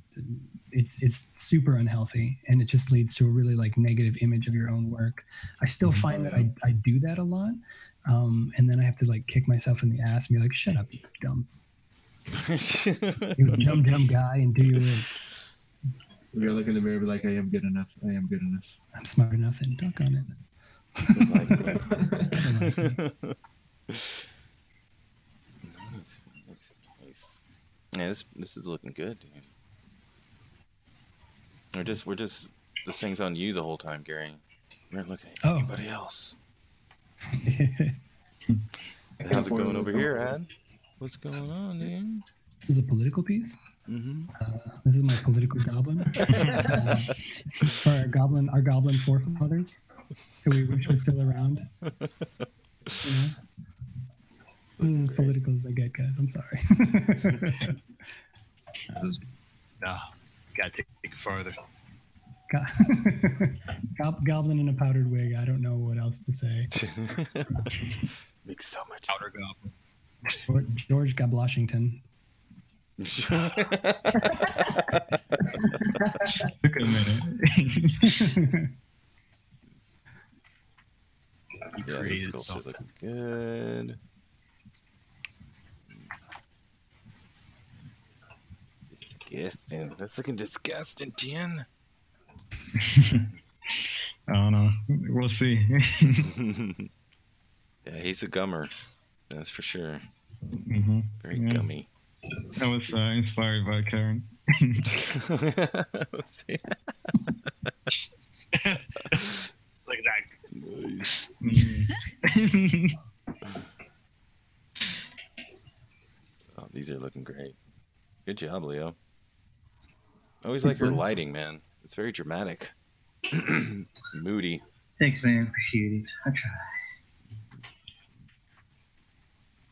Speaker 4: it's super unhealthy, and it just leads to a really like negative image of your own work. I still find that I do that a lot, and then I have to like kick myself in the ass and be like, shut up, you dumb, you dumb guy, and do your work.
Speaker 5: You're looking in the mirror, be like, I am good enough. I am good enough.
Speaker 4: I'm smart enough, and talk on it.
Speaker 1: Nice. Yeah, this is looking good, dude. We're just this thing's on you the whole time, Gary. We're not looking at anybody else. How's it going over here, Ad? What's going on, dude?
Speaker 4: This is a political piece.
Speaker 1: Mm-hmm.
Speaker 4: This is my political goblin. For our goblin forefathers, who we wish were still around. This is as political as I get, guys. I'm sorry.
Speaker 2: Gotta take it further.
Speaker 4: Goblin in a powdered wig. I don't know what else to say.
Speaker 1: Makes so much
Speaker 2: Powder goblin.
Speaker 4: George Gobloshington.
Speaker 6: Took a minute.
Speaker 2: You
Speaker 1: Yeah,
Speaker 2: created
Speaker 1: this sculpture's
Speaker 2: something.
Speaker 1: looking good. Disgusting. That's looking disgusting, Jen.
Speaker 6: I don't know. We'll see.
Speaker 1: Yeah, he's a gummer. That's for sure.
Speaker 6: Mm-hmm.
Speaker 1: Very gummy.
Speaker 6: I was inspired by Karen.
Speaker 1: Let's see.
Speaker 2: Look at that.
Speaker 6: Mm.
Speaker 1: Oh, these are looking great. Good job, Leo. I always like your lighting, man. It's very dramatic. Moody.
Speaker 10: Thanks, man. Appreciate it. I try.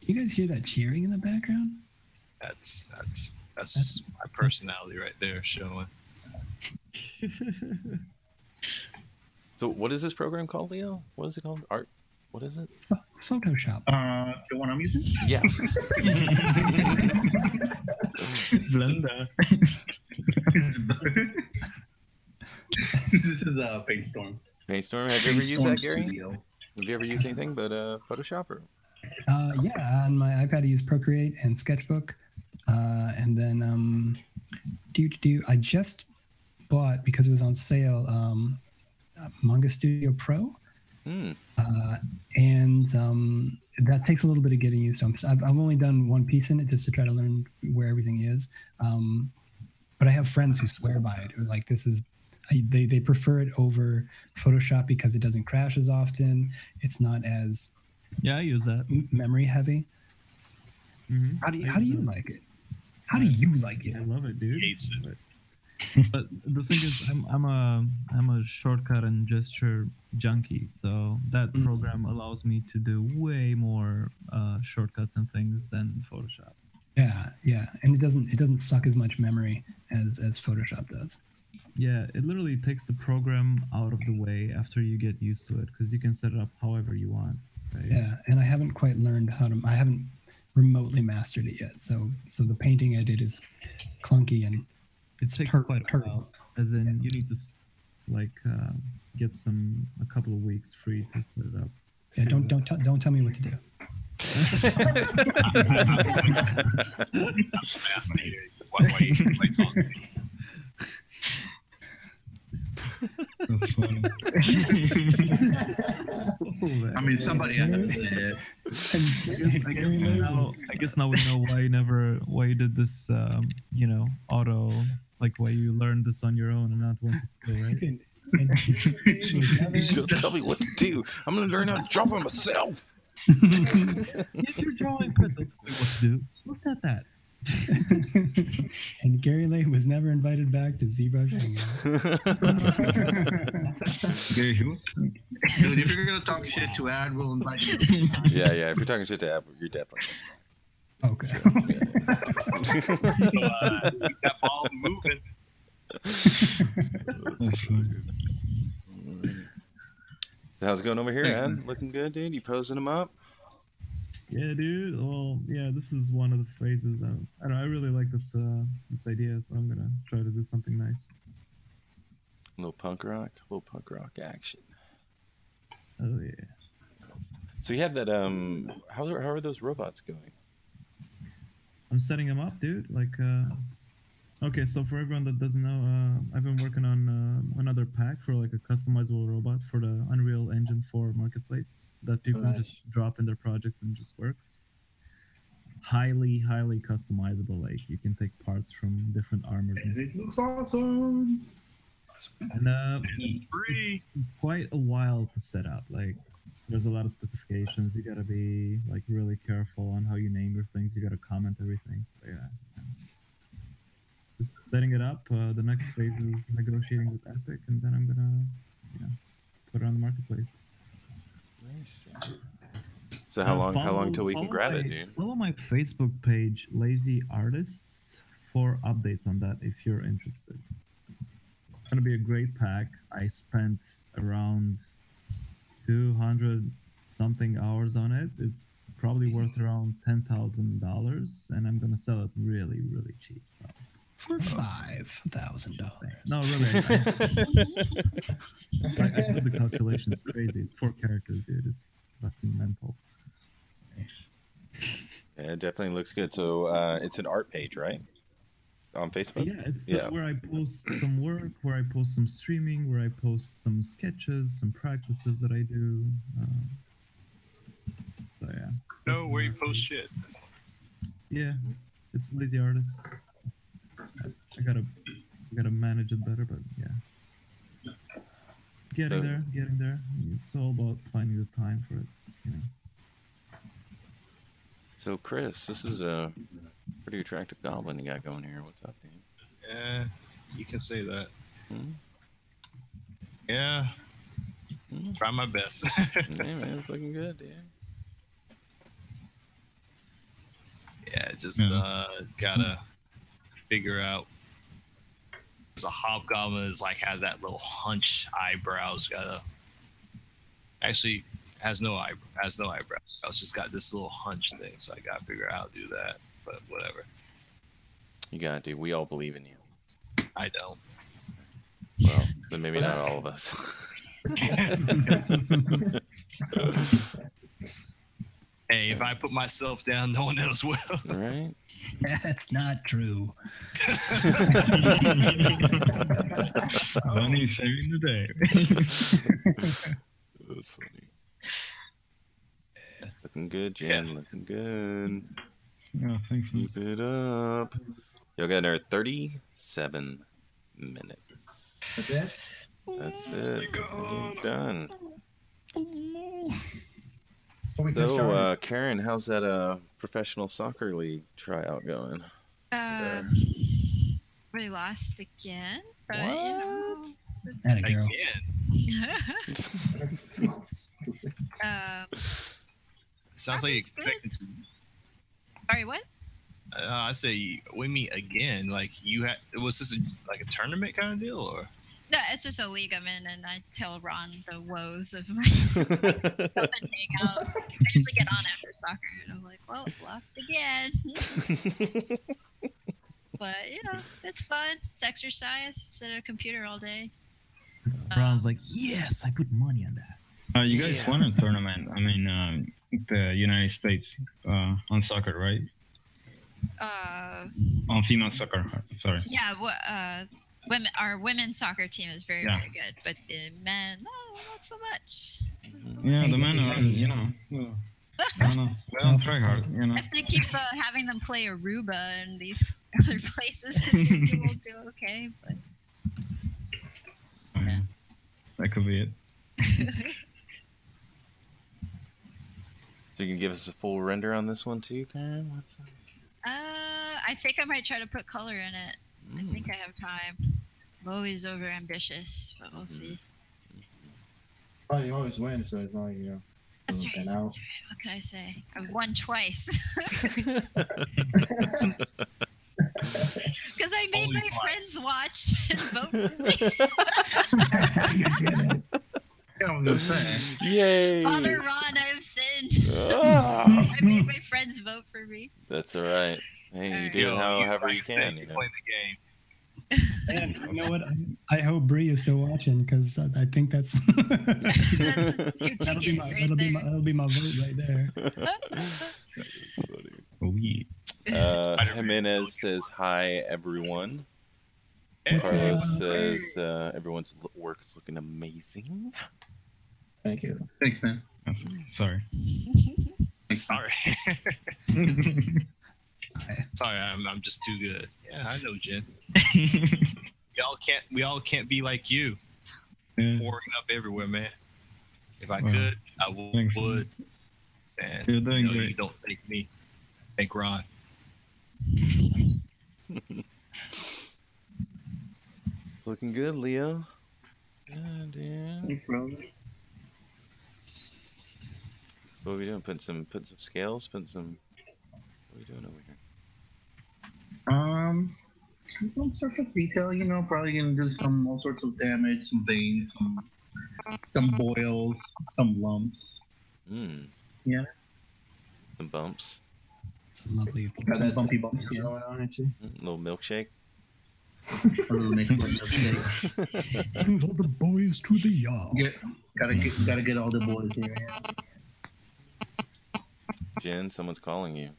Speaker 4: You guys hear that cheering in the background?
Speaker 2: That's my personality right there showing.
Speaker 1: So what is this program called, Leo? What is it called? Art? What is it?
Speaker 4: Photoshop.
Speaker 10: The one I'm using?
Speaker 1: Yeah.
Speaker 6: Blender.
Speaker 10: This is Paintstorm.
Speaker 1: Paintstorm. Have you ever used that, Gary?
Speaker 10: Studio.
Speaker 1: Have you ever used anything but Photoshop? Or?
Speaker 4: Yeah, on my iPad I use Procreate and Sketchbook. And then I just bought, because it was on sale, Manga Studio Pro. And that takes a little bit of getting used to. I've only done one piece in it just to try to learn where everything is. But I have friends who swear by it. Who are like, this is, they prefer it over Photoshop because it doesn't crash as often. It's not as
Speaker 7: Yeah, I use that.
Speaker 4: memory heavy.
Speaker 7: Mm-hmm.
Speaker 4: How do you like it? How do you like it?
Speaker 7: I love it, dude.
Speaker 2: Hates it.
Speaker 7: But the thing is, I'm a shortcut and gesture junkie, so that program allows me to do way more shortcuts and things than Photoshop.
Speaker 4: Yeah, and it doesn't suck as much memory as Photoshop does.
Speaker 7: Yeah, it literally takes the program out of the way after you get used to it, because you can set it up however you want. Right?
Speaker 4: Yeah, and I haven't quite learned how to. I haven't remotely mastered it yet. So the painting I did is clunky and it's
Speaker 7: takes quite a while. As in, you need to get a couple of weeks free to set it up.
Speaker 4: Yeah, don't tell me what to do.
Speaker 6: That's funny.
Speaker 8: I mean, somebody had to say it.
Speaker 7: I guess now we know why you did this, auto, like why you learned this on your own and not went to school, right?
Speaker 1: She'll tell me what to do. I'm gonna learn how to draw by myself.
Speaker 7: If you're drawing, don't tell me what to do. Who said that?
Speaker 4: And Gary Laib was never invited back to ZBrush Hangout.
Speaker 6: Gary who?
Speaker 8: Dude, if you're gonna talk shit to Ad, we'll invite you.
Speaker 1: Yeah. If you're talking shit to Ad, you're definitely.
Speaker 4: Okay.
Speaker 2: Keep that ball moving.
Speaker 6: That's funny.
Speaker 1: So how's it going over here, Ad? Looking good, dude? You posing them up?
Speaker 7: Yeah, dude. Well, yeah, this is one of the phases. I really like this idea, so I'm gonna try to do something nice.
Speaker 1: A little punk rock action.
Speaker 7: Oh yeah.
Speaker 1: So you have that. How are those robots going?
Speaker 7: I'm setting them up, dude. Okay, so for everyone that doesn't know, I've been working on another pack for like a customizable robot for the Unreal Engine 4 marketplace that people just drop in their projects and just works. Highly customizable. Like you can take parts from different armors. And
Speaker 8: It looks awesome.
Speaker 7: And it's quite a while to set up. Like there's a lot of specifications. You gotta be like really careful on how you name your things. You gotta comment everything. So yeah. Just setting it up. The next phase is negotiating with Epic, and then I'm gonna, put it on the marketplace.
Speaker 1: Nice. So how long till we can grab it, dude?
Speaker 7: Follow my Facebook page, Lazy Artists, for updates on that if you're interested. It's gonna be a great pack. I spent around 200 something hours on it. It's probably worth around $10,000, and I'm gonna sell it really cheap. So.
Speaker 4: For $5,000.
Speaker 7: No, really. I did the calculation. It's crazy. It's 4 characters, dude. It's fucking mental.
Speaker 1: Yeah, it definitely looks good. So it's an art page, right? On Facebook?
Speaker 7: Yeah, it's where I post some work, where I post some streaming, where I post some sketches, some practices that I do. So yeah.
Speaker 2: No, where you post shit.
Speaker 7: Yeah, it's Lazy Artists. I gotta manage it better, but yeah. Getting there. It's all about finding the time for it,
Speaker 1: So Chris, this is a pretty attractive goblin you got going here. What's up, dude?
Speaker 2: Yeah, you can say that.
Speaker 1: Hmm?
Speaker 2: Yeah. Try my best.
Speaker 1: Yeah, man, it's looking good, dude.
Speaker 2: Yeah, just gotta figure out. As a hobgoblin is has that little hunch eyebrows. Actually has no eyebrows. It's just got this little hunch thing. So I gotta figure out how to do that. But whatever.
Speaker 1: You got it, dude. We all believe in you.
Speaker 2: I don't.
Speaker 1: Well, then maybe not all of us.
Speaker 2: Hey, if I put myself down, no one else will.
Speaker 1: Right?
Speaker 4: That's not true.
Speaker 6: Money saving the day.
Speaker 1: That's funny. Looking good, Jen.
Speaker 2: Yeah.
Speaker 1: Looking good.
Speaker 6: Yeah, thanks, man.
Speaker 1: Keep it up. You'll get another 37 minutes.
Speaker 5: That's it?
Speaker 1: That's it. You're done.
Speaker 5: Well, we just
Speaker 1: So,
Speaker 5: started.
Speaker 1: Karen, how's that professional soccer league tryout going?
Speaker 3: We lost again, but
Speaker 1: What?
Speaker 3: you know, it's
Speaker 4: Atta girl.
Speaker 2: Again. Sounds like
Speaker 3: Rocket's
Speaker 2: you're expecting to.
Speaker 3: Sorry, what?
Speaker 2: I say we meet again. Like you had, was this like a tournament kind of deal, or?
Speaker 3: No, it's just a league I'm in, and I tell Ron the woes of my come and hang out. I usually get on after soccer, and I'm like, well, lost again. But you know, it's fun. It's exercise. Sit at a computer all day.
Speaker 7: Ron's like, yes, I put money on that.
Speaker 6: You guys won a tournament. I mean, the United States on soccer, right? On female soccer. Sorry.
Speaker 3: Yeah. Our women's soccer team is very,
Speaker 6: Yeah.
Speaker 3: very good, but the men, no, not so much.
Speaker 6: Yeah, the men are, you know, I don't know. They don't try hard, you know.
Speaker 3: If they keep having them play Aruba and these other places, maybe we'll do okay. But
Speaker 6: Yeah. That could be it.
Speaker 1: So you can give us a full render on this one too, Karen? What's that?
Speaker 3: I think I might try to put color in it. I think I have time. I'm always over ambitious, but we'll see.
Speaker 5: Well, you always win, so it's not like, you know.
Speaker 3: That's
Speaker 5: looking
Speaker 3: right.
Speaker 5: out.
Speaker 3: That's right. What can I say? I've won twice. Because I made
Speaker 2: Only
Speaker 3: my
Speaker 2: twice.
Speaker 3: friends watch and vote for me.
Speaker 10: I was gonna say.
Speaker 1: Yay!
Speaker 3: Father Ron, I have sinned.
Speaker 1: Ah.
Speaker 3: I made my friends vote for me.
Speaker 1: That's all right. Hey, you
Speaker 3: Alright.
Speaker 1: do it
Speaker 2: Yo,
Speaker 1: however
Speaker 2: like
Speaker 1: you
Speaker 2: I said,
Speaker 1: can.
Speaker 2: you
Speaker 1: You know?
Speaker 2: play the game.
Speaker 4: And you know what? I hope Bree is still watching because I think that's
Speaker 3: That's your
Speaker 4: that'll be
Speaker 3: ticket
Speaker 4: my
Speaker 3: right
Speaker 4: that'll be
Speaker 3: there.
Speaker 4: my that'll be my vote right there.
Speaker 6: Oh, yeah.
Speaker 1: Jimenez says hi, everyone.
Speaker 4: What's
Speaker 1: Carlos
Speaker 4: up?
Speaker 1: says everyone's work is looking amazing.
Speaker 5: Thank you.
Speaker 10: Thanks, man.
Speaker 6: That's, sorry.
Speaker 2: Sorry. Sorry, I'm just too good. Yeah, I know, Jen. We all can't be like you.
Speaker 6: Yeah.
Speaker 2: Pouring up everywhere, man. If I
Speaker 6: Well,
Speaker 2: could, I
Speaker 6: thanks.
Speaker 2: would. And
Speaker 6: You're doing
Speaker 2: you
Speaker 6: great.
Speaker 2: don't thank me. Thank Ron.
Speaker 1: Looking good, Leo. Yeah, dude.
Speaker 10: Thanks, bro.
Speaker 1: What are we doing? Putting some scales. What are we doing over here?
Speaker 8: Some surface detail, you know, probably gonna do some all sorts of damage, some veins, some boils, some lumps. Yeah.
Speaker 1: Some bumps.
Speaker 4: It's a lovely.
Speaker 5: Got that
Speaker 8: Bumpy
Speaker 5: same
Speaker 8: bumps,
Speaker 5: thing
Speaker 8: yeah.
Speaker 5: going on, actually.
Speaker 1: Little milkshake.
Speaker 8: A little mix of everything.
Speaker 4: Brings all the boys to the yard.
Speaker 8: Gotta get all the boys here. Yeah.
Speaker 1: Jen, someone's calling you.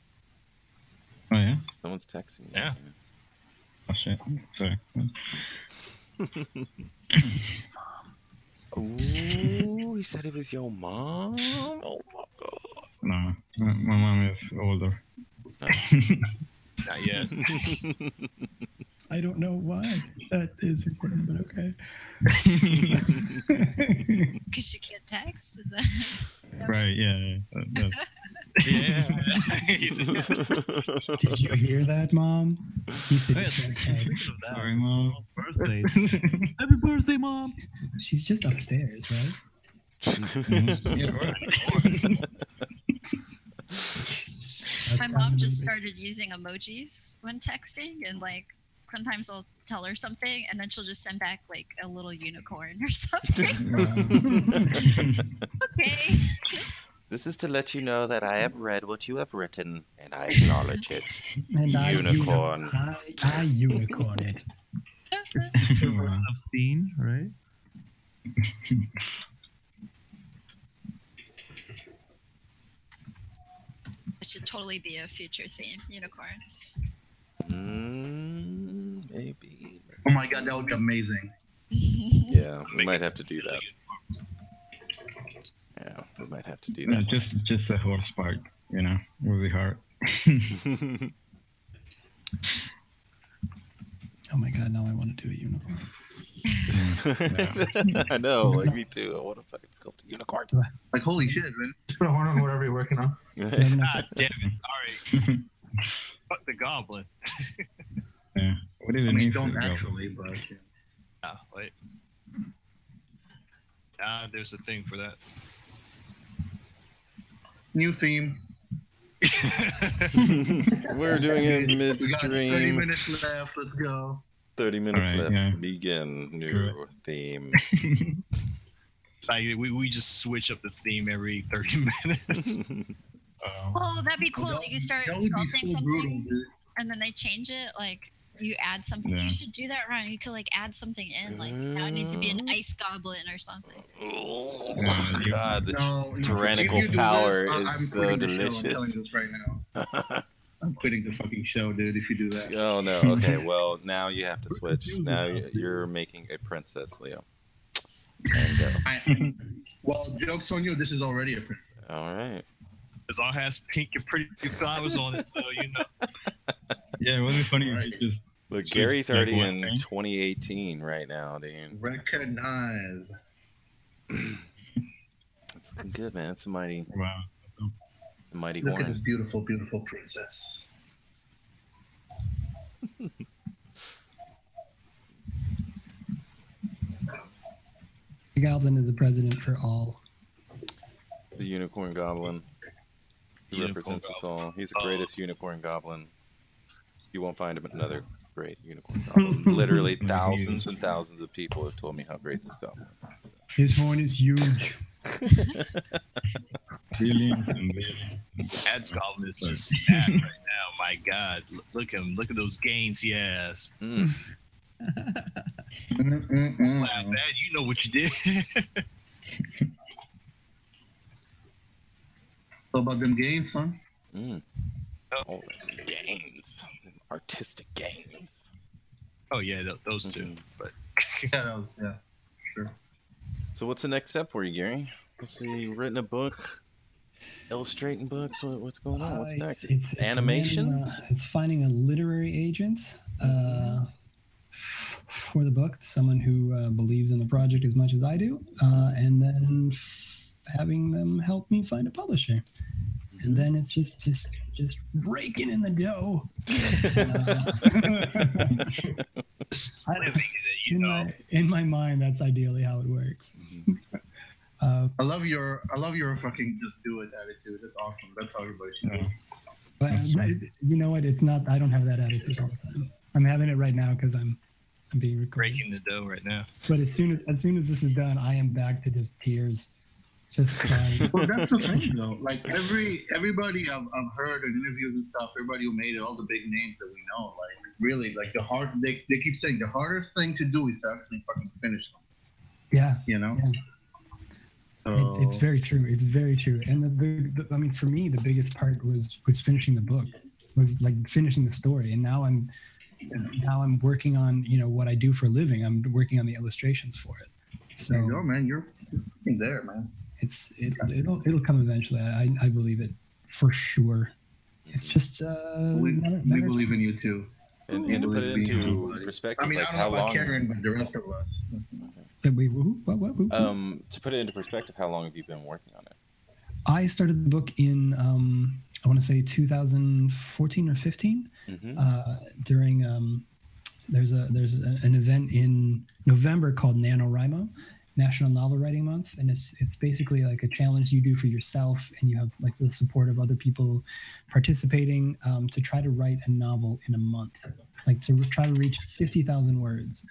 Speaker 6: Oh, yeah?
Speaker 1: Someone's texting you.
Speaker 2: Yeah.
Speaker 6: Oh, shit. Sorry.
Speaker 1: Ooh, he said it was your mom. Oh my god.
Speaker 6: No, my mom is older.
Speaker 2: Not yet.
Speaker 4: I don't know why that is important, but okay.
Speaker 3: Because you can't text? Is that...
Speaker 6: Right, yeah. That's,
Speaker 2: Yeah.
Speaker 4: Did you hear that, Mom? He said you
Speaker 7: Yes.
Speaker 4: can't text.
Speaker 6: sorry, Mom.
Speaker 7: Birthday. Happy birthday, Mom.
Speaker 4: She's just upstairs, right?
Speaker 6: Yeah, right.
Speaker 3: My mom just started using emojis when texting, and like sometimes I'll tell her something, and then she'll just send back like a little unicorn or something. Okay.
Speaker 1: This is to let you know that I have read what you have written, and I acknowledge it.
Speaker 4: And
Speaker 1: Unicorn.
Speaker 4: I unicorn it.
Speaker 7: Obscene, right?
Speaker 3: It should totally be a future theme, unicorns.
Speaker 1: Maybe.
Speaker 8: Oh my god, that would be amazing.
Speaker 1: Yeah, we might have to do that. Yeah, we might have to do
Speaker 6: Yeah,
Speaker 1: that.
Speaker 6: just the horse part, you know, will be hard.
Speaker 4: Oh my god, now I want to do a unicorn.
Speaker 1: I know, like me too. I want to fucking sculpt a unicorn.
Speaker 8: Like, holy shit, man. Just put a horn on whatever you're working on.
Speaker 2: God damn it. All right. Fuck the goblin.
Speaker 6: Yeah. What do you need
Speaker 8: don't
Speaker 6: for the
Speaker 8: actually, but... Yeah.
Speaker 2: Ah, wait. There's a thing for that.
Speaker 8: New theme.
Speaker 1: We're doing it
Speaker 8: We got 30
Speaker 1: midstream.
Speaker 8: minutes left. Let's go.
Speaker 1: 30 minutes
Speaker 6: Alright,
Speaker 1: left.
Speaker 6: yeah.
Speaker 1: Begin new theme.
Speaker 2: Like we just switch up the theme every 30 minutes.
Speaker 3: Oh, that'd be cool. You start
Speaker 8: That would be
Speaker 3: sculpting
Speaker 8: so brutal,
Speaker 3: something,
Speaker 8: dude.
Speaker 3: and then they change it. Like you add something.
Speaker 6: Yeah.
Speaker 3: You should do that, Ryan. You could like add something in. Like now it needs to be an ice goblin or something.
Speaker 1: Oh
Speaker 6: Yeah, you-
Speaker 1: god, the
Speaker 8: No,
Speaker 1: tyrannical
Speaker 8: if you do
Speaker 1: power
Speaker 8: this,
Speaker 1: is
Speaker 8: I'm
Speaker 1: so
Speaker 8: quitting the show. I'm
Speaker 1: delicious.
Speaker 8: telling you this right now. I'm quitting the fucking show, dude, if you do that.
Speaker 1: Oh no. Okay, well now you have to switch. Now you're making a princess, Leo. And
Speaker 8: Well, joke's on you. This is already a princess.
Speaker 1: all right.
Speaker 2: This all has pink and pretty flowers on it, so you know.
Speaker 6: Yeah, it would be funny if you just.
Speaker 1: Look,
Speaker 6: switch,
Speaker 1: Gary's
Speaker 6: like,
Speaker 1: already
Speaker 6: one
Speaker 1: in
Speaker 6: thing.
Speaker 1: 2018 right now, dude.
Speaker 8: Recognize.
Speaker 1: It's looking good, man. It's a mighty
Speaker 6: Wow.
Speaker 1: mighty
Speaker 8: Look at this
Speaker 1: horn.
Speaker 8: beautiful, beautiful princess.
Speaker 4: The goblin is the president for all.
Speaker 1: The unicorn goblin. He
Speaker 2: Unicorn
Speaker 1: represents us
Speaker 2: goblin.
Speaker 1: all. He's the greatest unicorn goblin. You won't find another great unicorn goblin. Literally thousands and thousands of people have told me how great this goblin is.
Speaker 4: His horn is huge.
Speaker 6: Billions and billions.
Speaker 2: Ad's goblin is just sad right now. My God, look at him. Look at those gains he has.
Speaker 1: Mm.
Speaker 2: Wow, Ad, you know what you did.
Speaker 8: So about them games, son?
Speaker 1: Mm. Oh, gains. Artistic gains.
Speaker 2: Oh yeah, those two. But
Speaker 8: Yeah, that was, yeah, sure.
Speaker 1: So what's the next step for you, Gary? Let's see, you written a book, illustrating books. What's going on? What's next?
Speaker 4: It's
Speaker 1: Animation?
Speaker 4: it's finding a literary agent for the book, someone who believes in the project as much as I do, and then having them help me find a publisher. And then it's just raking in the dough.
Speaker 2: living it, you know.
Speaker 4: In my mind, that's ideally how it works.
Speaker 8: I love your fucking just do it attitude. That's awesome. That's how everybody should do.
Speaker 4: But you know what? It's not. I don't have that attitude all the time. I'm having it right now because I'm being recorded.
Speaker 2: Breaking the dough right now.
Speaker 4: But as soon as this is done, I am back to just tears, just crying.
Speaker 8: Well, that's the thing, though. Like everybody I've heard in interviews and stuff, everybody who made it, all the big names that we know, like really, like they keep saying the hardest thing to do is to actually fucking finish them.
Speaker 4: Yeah.
Speaker 8: You know.
Speaker 4: Yeah.
Speaker 8: So,
Speaker 4: It's very true. It's very true. And the I mean, for me, the biggest part was finishing the book, was like finishing the story. And now I'm working on, you know, what I do for a living. I'm working on the illustrations for it. So
Speaker 8: there you go, man. You're there, man.
Speaker 4: It'll come eventually. I believe it for sure. It's just
Speaker 8: We believe in you too.
Speaker 1: And to put it into perspective,
Speaker 8: I mean,
Speaker 1: like
Speaker 8: I don't
Speaker 1: how
Speaker 8: know about
Speaker 1: long?
Speaker 8: Karen, but the rest of us.
Speaker 4: So wait, what?
Speaker 1: To put it into perspective, how long have you been working on it?
Speaker 4: I started the book in I want to say 2014 or 15. During there's an event in November called NaNoWriMo, National Novel Writing Month, and it's basically like a challenge you do for yourself, and you have like the support of other people participating to try to write a novel in a month, like to try to reach 50,000 words.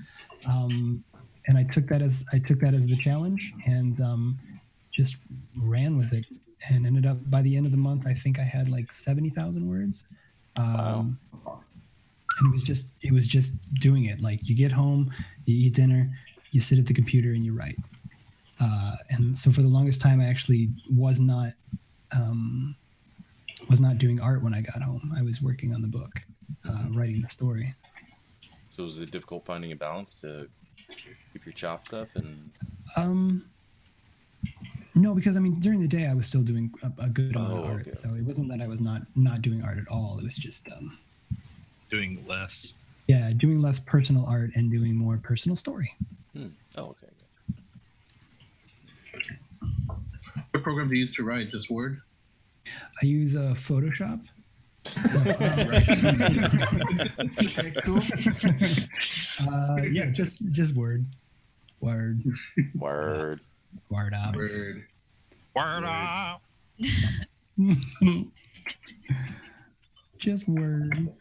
Speaker 4: And I took that as the challenge, and just ran with it, and ended up by the end of the month, I think I had like 70,000 words.
Speaker 1: Wow.
Speaker 4: And it was just doing it. Like you get home, you eat dinner, you sit at the computer and you write. And so for the longest time, I actually was not doing art when I got home. I was working on the book, writing the story.
Speaker 1: So was it difficult finding a balance to keep your chops up? And
Speaker 4: no, because I mean during the day I was still doing a good amount of art,
Speaker 1: okay.
Speaker 4: so it wasn't that I was not doing art at all. It was just
Speaker 2: Doing less.
Speaker 4: Yeah, doing less personal art and doing more personal story.
Speaker 1: Oh, okay.
Speaker 8: What program do you use to write? Just Word?
Speaker 4: I use Photoshop.
Speaker 5: Cool.
Speaker 4: Yeah, just Word. Word.
Speaker 1: Word.
Speaker 4: Word up.
Speaker 8: Word.
Speaker 2: Word up.
Speaker 4: Just Word.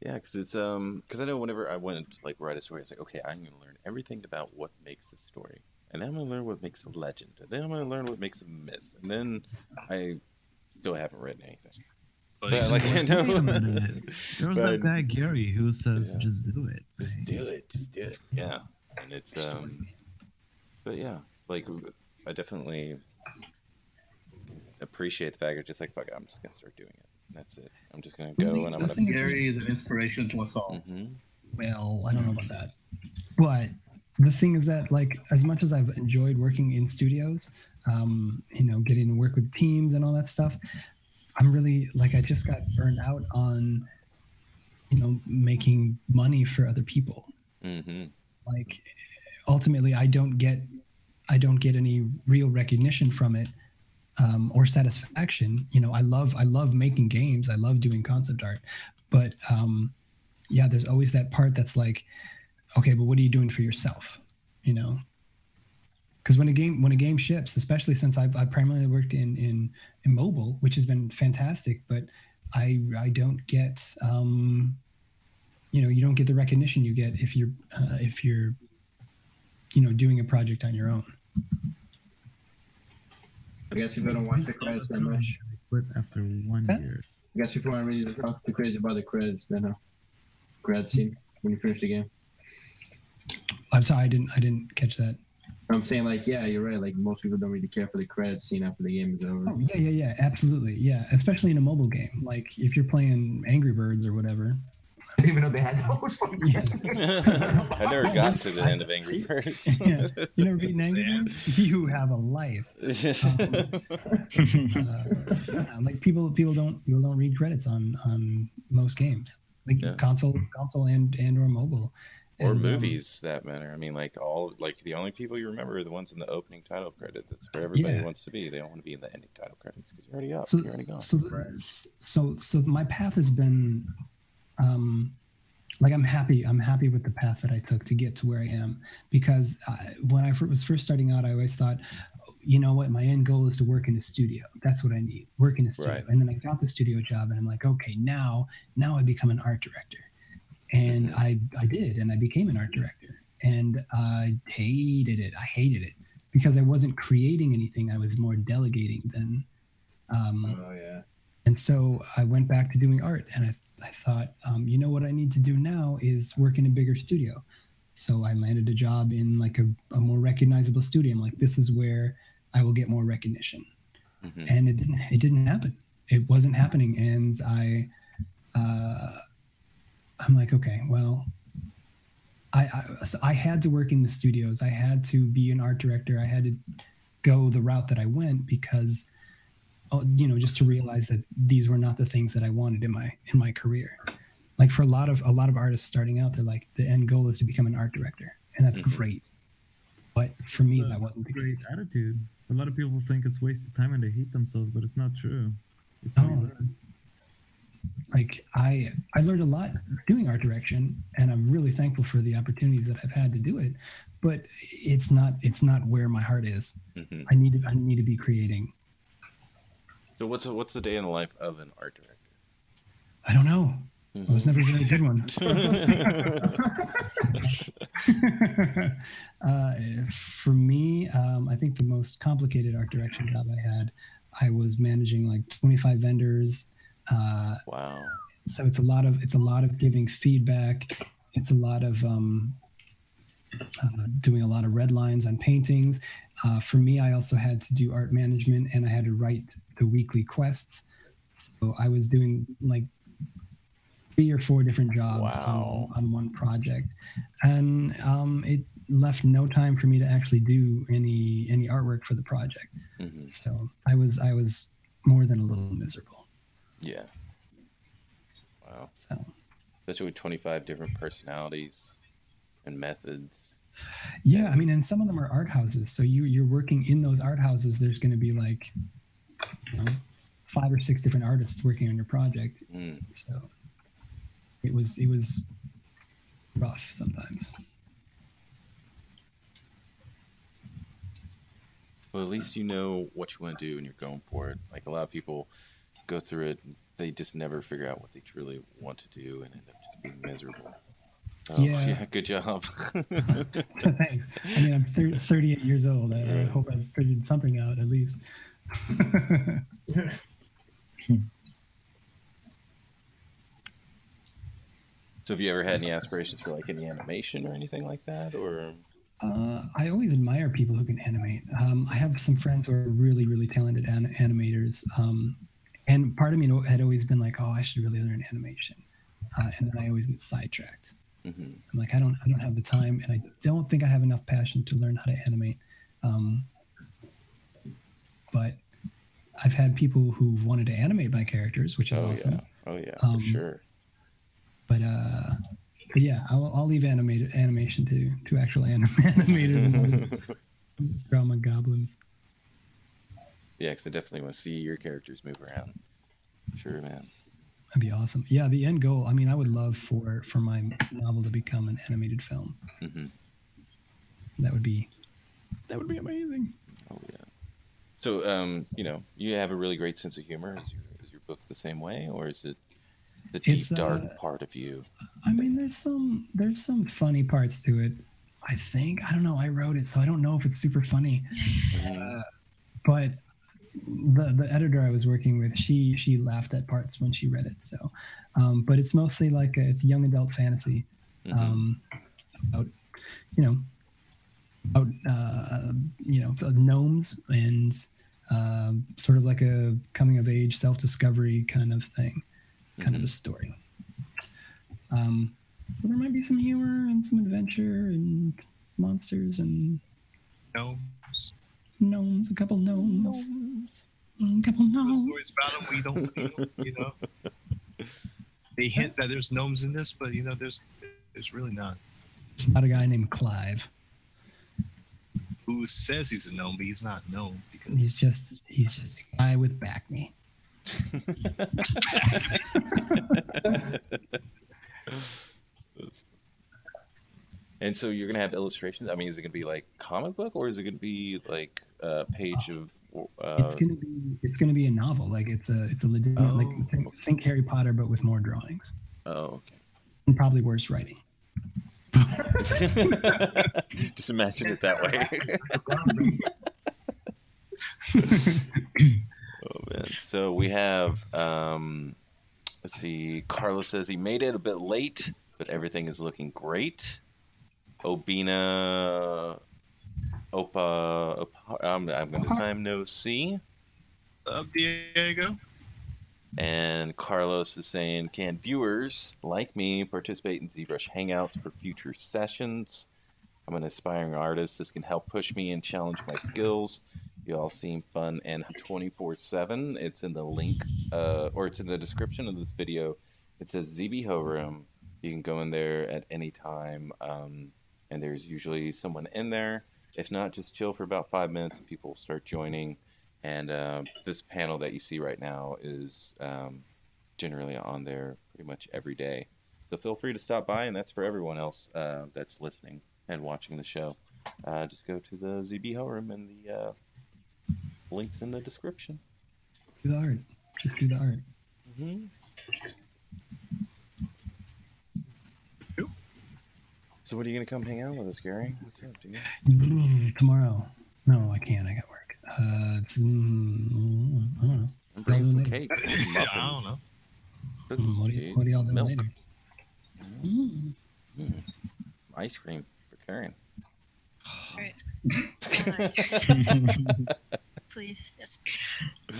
Speaker 1: Yeah, because it's because I know whenever I went to like write a story, it's like, okay, I'm going to learn everything about what makes a story, and then I'm going to learn what makes a legend, and then I'm going to learn what makes a myth, and then I still haven't written anything. But like I know,
Speaker 7: Wait a minute. There was that
Speaker 1: But-
Speaker 7: guy Gary who says,
Speaker 1: Yeah.
Speaker 7: "Just do it."
Speaker 1: just do it, yeah. And it's but yeah, like I definitely appreciate the fact of just like, fuck it, I'm just gonna start doing it. That's it. I'm just gonna go and I'm gonna.
Speaker 8: Gary is an inspiration to us all.
Speaker 4: Well, I don't know about that. But the thing is that, like, as much as I've enjoyed working in studios, you know, getting to work with teams and all that stuff, I'm really, like, I just got burned out on, you know, making money for other people. Like, ultimately, I don't get any real recognition from it. Or satisfaction. You know, I love making games. I love doing concept art, but yeah, there's always that part that's like, okay, but what are you doing for yourself? You know, because when a game ships, especially since I primarily worked in mobile, which has been fantastic, but I don't get you know, you don't get the recognition you get if you're you know, doing a project on your own.
Speaker 5: I guess people don't watch the credits that much.
Speaker 7: Quit after 1 year.
Speaker 5: I guess people aren't really talk too crazy about the credits then, credit scene when you finish the game.
Speaker 4: I'm sorry, I didn't catch that.
Speaker 5: I'm saying, like, yeah, you're right. Like, most people don't really care for the credits scene after the game is over.
Speaker 4: Oh yeah, absolutely, yeah. Especially in a mobile game, like if you're playing Angry Birds or whatever.
Speaker 5: I didn't even know they had those.
Speaker 4: Yeah.
Speaker 1: I never got to the end of Angry Birds.
Speaker 4: Yeah. You never beaten Angry Birds? You have a life. Like people don't read credits on most games, like console and or mobile.
Speaker 1: Or
Speaker 4: And,
Speaker 1: movies, that matter. I mean, like the only people you remember are the ones in the opening title credit. That's where everybody wants to be. They don't want to be in the ending title credits because you're already up. You're already gone.
Speaker 4: So my path has been, like I'm happy with the path that I took to get to where I am, because when I was first starting out, I always thought, you know what, my end goal is to work in a studio. That's what I need, work in a studio.
Speaker 1: Right.
Speaker 4: And then I got the studio job, and I'm like, okay, now I become an art director. And I did, and I became an art director, and I hated it. I hated it because I wasn't creating anything. I was more delegating than. And so I went back to doing art, and I thought, you know what I need to do now is work in a bigger studio. So I landed a job in like a more recognizable studio. I'm like, this is where I will get more recognition. And it didn't happen. It wasn't happening, and I'm like, okay, well, so I had to work in the studios. I had to be an art director. I had to go the route that I went because, you know, just to realize that these were not the things that I wanted in my career. Like for a lot of artists starting out, they're like, the end goal is to become an art director, and that's great. But for me, that wasn't the case.
Speaker 7: Attitude. A lot of people think it's wasted time and they hate themselves, but it's not true. It's
Speaker 4: like I learned a lot doing art direction, and I'm really thankful for the opportunities that I've had to do it. But it's not where my heart is. I need to be creating.
Speaker 1: So what's the day in the life of an art director?
Speaker 4: I don't know. I was never a very good one. For me, I think the most complicated art direction job I had, I was managing like 25 vendors.
Speaker 1: Wow.
Speaker 4: So it's a lot of giving feedback. It's a lot of doing a lot of red lines on paintings. For me, I also had to do art management, and I had to write the weekly quests. So I was doing like 3 or 4 different jobs on one project, and it left no time for me to actually do any artwork for the project. So I was more than a little miserable.
Speaker 1: Yeah. Wow.
Speaker 4: So
Speaker 1: especially with 25 different personalities and methods.
Speaker 4: Yeah, I mean, and some of them are art houses. So you're working in those art houses. There's going to be like, 5 or 6 different artists working on your project. So it was rough sometimes.
Speaker 1: Well, at least you know what you want to do and you're going for it. Like, a lot of people go through it, they just never figure out what they truly want to do and end up just being miserable. So, yeah, good job.
Speaker 4: Thanks. I mean, I'm 38 years old. I hope I've figured something out at least.
Speaker 1: So have you ever had any aspirations for like any animation or anything like that, or?
Speaker 4: I always admire people who can animate. I have some friends who are really, really talented animators. And part of me had always been like, oh, I should really learn animation. And then I always get sidetracked. I'm like, I don't have the time, and I don't think I have enough passion to learn how to animate. But I've had people who've wanted to animate my characters, which is awesome.
Speaker 1: Oh yeah, for sure.
Speaker 4: But yeah, I'll leave animation to actual animators and just draw my goblins.
Speaker 1: Yeah, because I definitely want to see your characters move around. Sure, man.
Speaker 4: That'd be awesome. Yeah, the end goal. I mean, I would love for my novel to become an animated film. That would be amazing.
Speaker 1: Oh yeah. So, you have a really great sense of humor. Is your book the same way, or is it the deep dark part of you?
Speaker 4: I mean, there's some funny parts to it. I think, I don't know. I wrote it, so I don't know if it's super funny. But the editor I was working with, she laughed at parts when she read it. So, but it's mostly like it's young adult fantasy, about gnomes and sort of like a coming of age, self-discovery kind of thing, kind of a story. So there might be some humor and some adventure and monsters and gnomes, a couple gnomes. A couple gnomes.
Speaker 2: Stories about them, we don't see them, They hint that there's gnomes in this, but there's really not.
Speaker 4: It's about a guy named Clive.
Speaker 2: Who says he's a gnome, but he's not a gnome. Because...
Speaker 4: He's just a guy with backme.
Speaker 1: And so you're gonna have illustrations. I mean, is it gonna be like comic book, or is it gonna be like a page of?
Speaker 4: It's gonna be a novel. Like it's a legitimate like think Harry Potter, but with more drawings.
Speaker 1: Oh, okay.
Speaker 4: And probably worse writing.
Speaker 1: Just imagine it that way. Oh man. So we have let's see, Carlos says he made it a bit late, but everything is looking great. Obina Opa I'm gonna time no see.
Speaker 2: Diego.
Speaker 1: And Carlos is saying, can viewers like me participate in ZBrush Hangouts for future sessions? I'm an aspiring artist. This can help push me and challenge my skills. You all seem fun and 24/7. It's in the link, or it's in the description of this video. It says ZB Homeroom. You can go in there at any time, and there's usually someone in there. If not, just chill for about 5 minutes and people will start joining. And this panel that you see right now is generally on there pretty much every day. So feel free to stop by, and that's for everyone else that's listening and watching the show. Just go to the ZB Homeroom, and the link's in the description.
Speaker 4: Do the art. Just do the art.
Speaker 1: So when are you going to come hang out with us, Gary? What's up, dude?
Speaker 4: Tomorrow. No, I can't. I got work. It's, I don't know.
Speaker 1: I'm bringing some cake.
Speaker 2: I don't know.
Speaker 4: What do y'all do later?
Speaker 1: Ice cream for Karen.
Speaker 3: All right. Please, yes, please.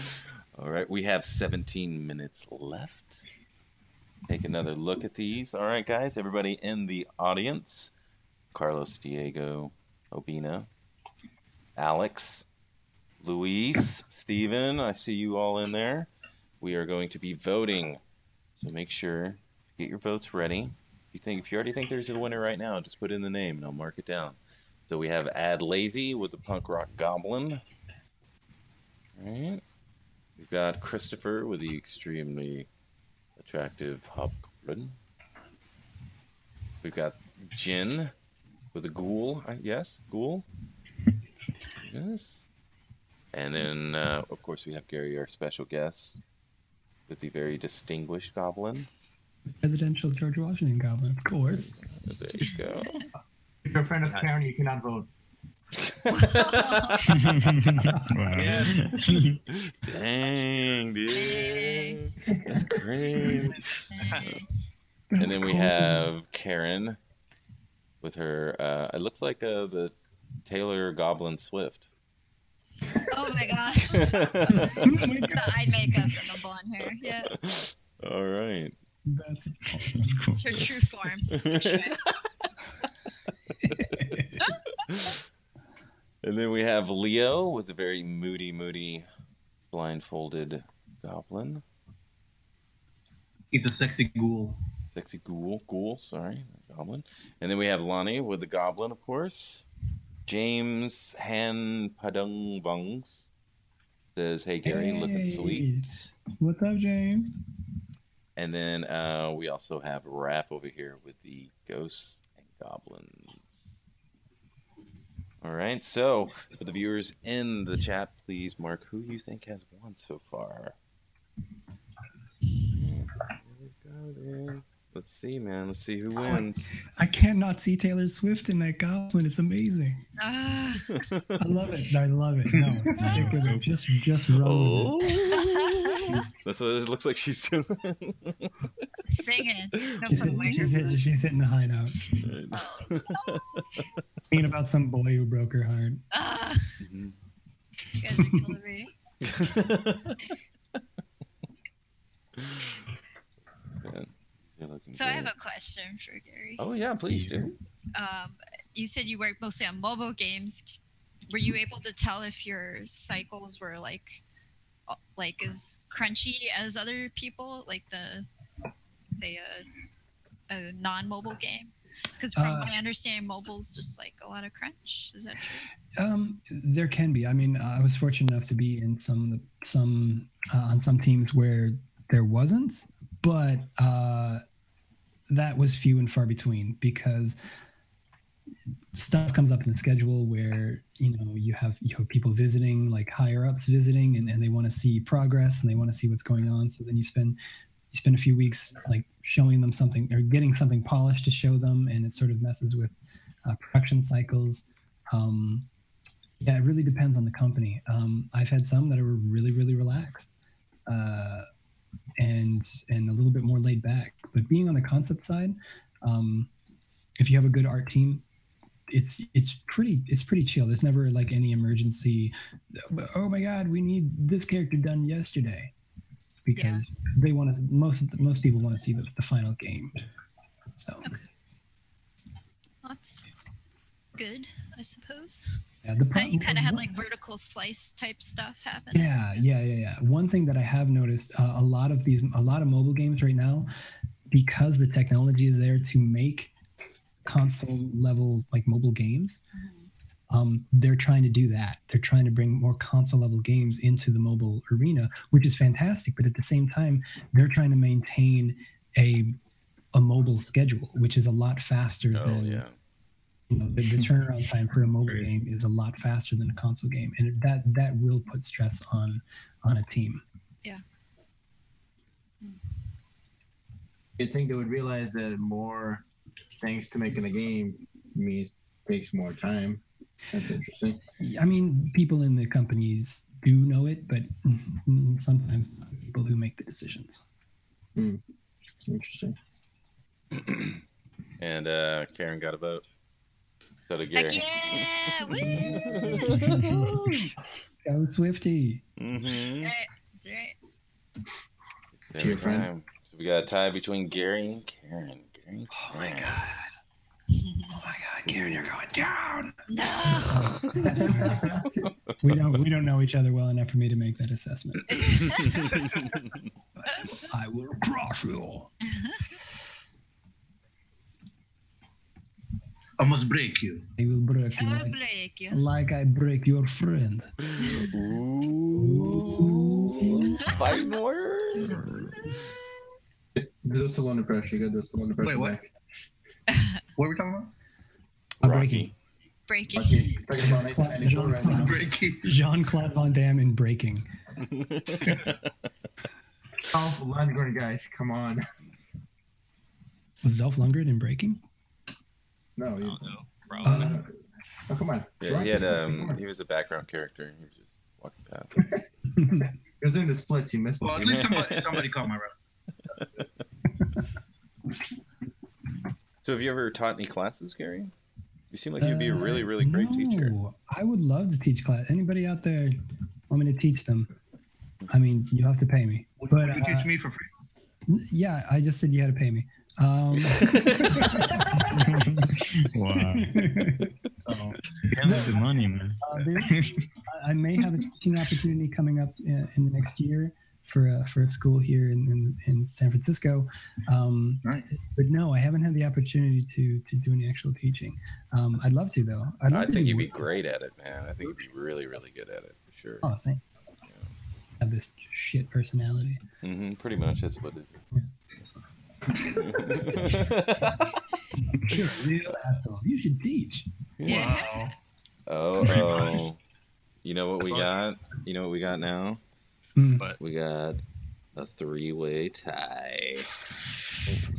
Speaker 1: All right, we have 17 minutes left. Take another look at these. All right, guys, everybody in the audience. Carlos, Diego, Obina, Alex, Luis, Steven, I see you all in there. We are going to be voting. So make sure Get your votes ready. If you already think there's a winner right now, just put in the name and I'll mark it down. So we have Ad Lazy with the punk rock goblin. All right. We've got Christopher with the extremely attractive hobgoblin. We've got Jin with a ghoul. Yes, ghoul. Yes. And then, of course, we have Gary, our special guest, with the very distinguished goblin.
Speaker 4: Presidential George Washington goblin, of course.
Speaker 1: There you go.
Speaker 5: If you're a friend of Karen, you cannot vote.
Speaker 1: Dang, dude. That's great. And then we have Karen with her, it looks like the Taylor Goblin Swift.
Speaker 3: Oh my gosh. The eye makeup and the blonde hair. Yeah.
Speaker 1: All right.
Speaker 4: That's awesome.
Speaker 3: It's her true form. That's for sure.
Speaker 1: And then we have Leo with a very moody, blindfolded goblin.
Speaker 8: He's a sexy ghoul.
Speaker 1: Sexy ghoul, sorry, goblin. And then we have Lonnie with the goblin, of course. James Han Padung Bungs says, "Hey Gary, looking sweet."
Speaker 4: What's up, James?
Speaker 1: And then we also have Raph over here with the ghosts and goblins. All right, so for the viewers in the chat, please mark who you think has won so far. Let's see, man. Let's see who wins.
Speaker 4: I cannot see Taylor Swift in that goblin. It's amazing. I love it. I love it. No, stick with it. Just run with it.
Speaker 1: That's what it looks like she's doing.
Speaker 3: Singing.
Speaker 4: She's hitting a high note. Singing about some boy who broke her heart.
Speaker 3: You guys are killing me. So I have a question for Gary.
Speaker 1: Oh yeah, please do.
Speaker 3: You said you worked mostly on mobile games. Were you able to tell if your cycles were like as crunchy as other people, like say a non-mobile game? Because from my understanding, mobile's just like a lot of crunch. Is that true?
Speaker 4: There can be. I mean, I was fortunate enough to be in some on some teams where there wasn't, but that was few and far between because stuff comes up in the schedule where you have people visiting, like higher ups visiting, and they want to see progress and they want to see what's going on. So then you spend a few weeks like showing them something or getting something polished to show them, and it sort of messes with production cycles. Yeah, it really depends on the company. I've had some that are really, really relaxed and a little bit more laid back. But being on the concept side, if you have a good art team, it's pretty chill. There's never like any emergency. Oh my God, we need this character done yesterday, because they want to. Most people want to see the final game. So
Speaker 3: that's good, I suppose.
Speaker 4: Yeah,
Speaker 3: you kind of had like vertical slice type stuff happen.
Speaker 4: Yeah. One thing that I have noticed, a lot of mobile games right now, because the technology is there to make console level like mobile games, they're trying to do that. They're trying to bring more console level games into the mobile arena, which is fantastic. But at the same time, they're trying to maintain a mobile schedule, which is a lot faster than. The turnaround time for a mobile game is a lot faster than a console game, and that will put stress on a team.
Speaker 3: Yeah.
Speaker 5: You'd think they would realize that more things to making a game takes more time. That's interesting.
Speaker 4: I mean, people in the companies do know it, but sometimes not people who make the decisions.
Speaker 5: Interesting.
Speaker 1: And Karen got a vote. So did Gary.
Speaker 3: Heck yeah! Woo!
Speaker 4: Go Swifty.
Speaker 3: That's right.
Speaker 1: To your friend. So we got a tie between Gary and Karen.
Speaker 4: Oh my God, Karen, you're going down.
Speaker 3: No.
Speaker 4: we don't know each other well enough for me to make that assessment. I will crush you.
Speaker 8: I must break you.
Speaker 4: I will break you.
Speaker 3: I will
Speaker 4: Like,
Speaker 3: break you.
Speaker 4: like I break your friend.
Speaker 1: Ooh. Fighting words.
Speaker 5: Do still under pressure. You gotta do still under pressure.
Speaker 8: Wait, what?
Speaker 5: back.
Speaker 8: What are we talking about?
Speaker 1: Rocky.
Speaker 3: Breaking.
Speaker 5: Okay, talking about
Speaker 4: Jean-Claude
Speaker 5: 1994 right now.
Speaker 8: Breaking.
Speaker 4: Jean-Claude Van Damme in Breaking.
Speaker 5: Dolph Lundgren, guys, come on.
Speaker 4: Was Dolph Lundgren in Breaking?
Speaker 5: No,
Speaker 2: I
Speaker 5: you,
Speaker 2: don't know. Probably.
Speaker 5: oh, come on.
Speaker 1: Yeah, he had he was a background character. He was just walking past.
Speaker 5: He was doing the splits. You missed
Speaker 8: Well,
Speaker 5: it.
Speaker 8: at least somebody called my rep.
Speaker 1: So, have you ever taught any classes, Gary? You seem like you'd be a really, really great teacher.
Speaker 4: No, I would love to teach class. Anybody out there want me to teach them? I mean, you have to pay me.
Speaker 8: Would
Speaker 4: But
Speaker 8: you teach me for free?
Speaker 4: yeah, I just said you had to pay me.
Speaker 6: Wow.
Speaker 4: Oh.
Speaker 6: With the money, man.
Speaker 4: I may have a teaching opportunity coming up in the next year for a school here in San Francisco.
Speaker 8: Nice.
Speaker 4: But no, I haven't had the opportunity to do any actual teaching. I'd love to, though.
Speaker 1: I think you'd be great at it, man. I think you'd be really, really good at it, for sure.
Speaker 4: Oh, thank you. Have this shit personality.
Speaker 1: Pretty much, that's what it
Speaker 4: You're a real asshole. You should teach.
Speaker 3: Yeah.
Speaker 1: Oh. You know what
Speaker 2: That's
Speaker 1: we
Speaker 2: all.
Speaker 1: got? You know what we got now?
Speaker 2: But
Speaker 1: We got a 3-way tie.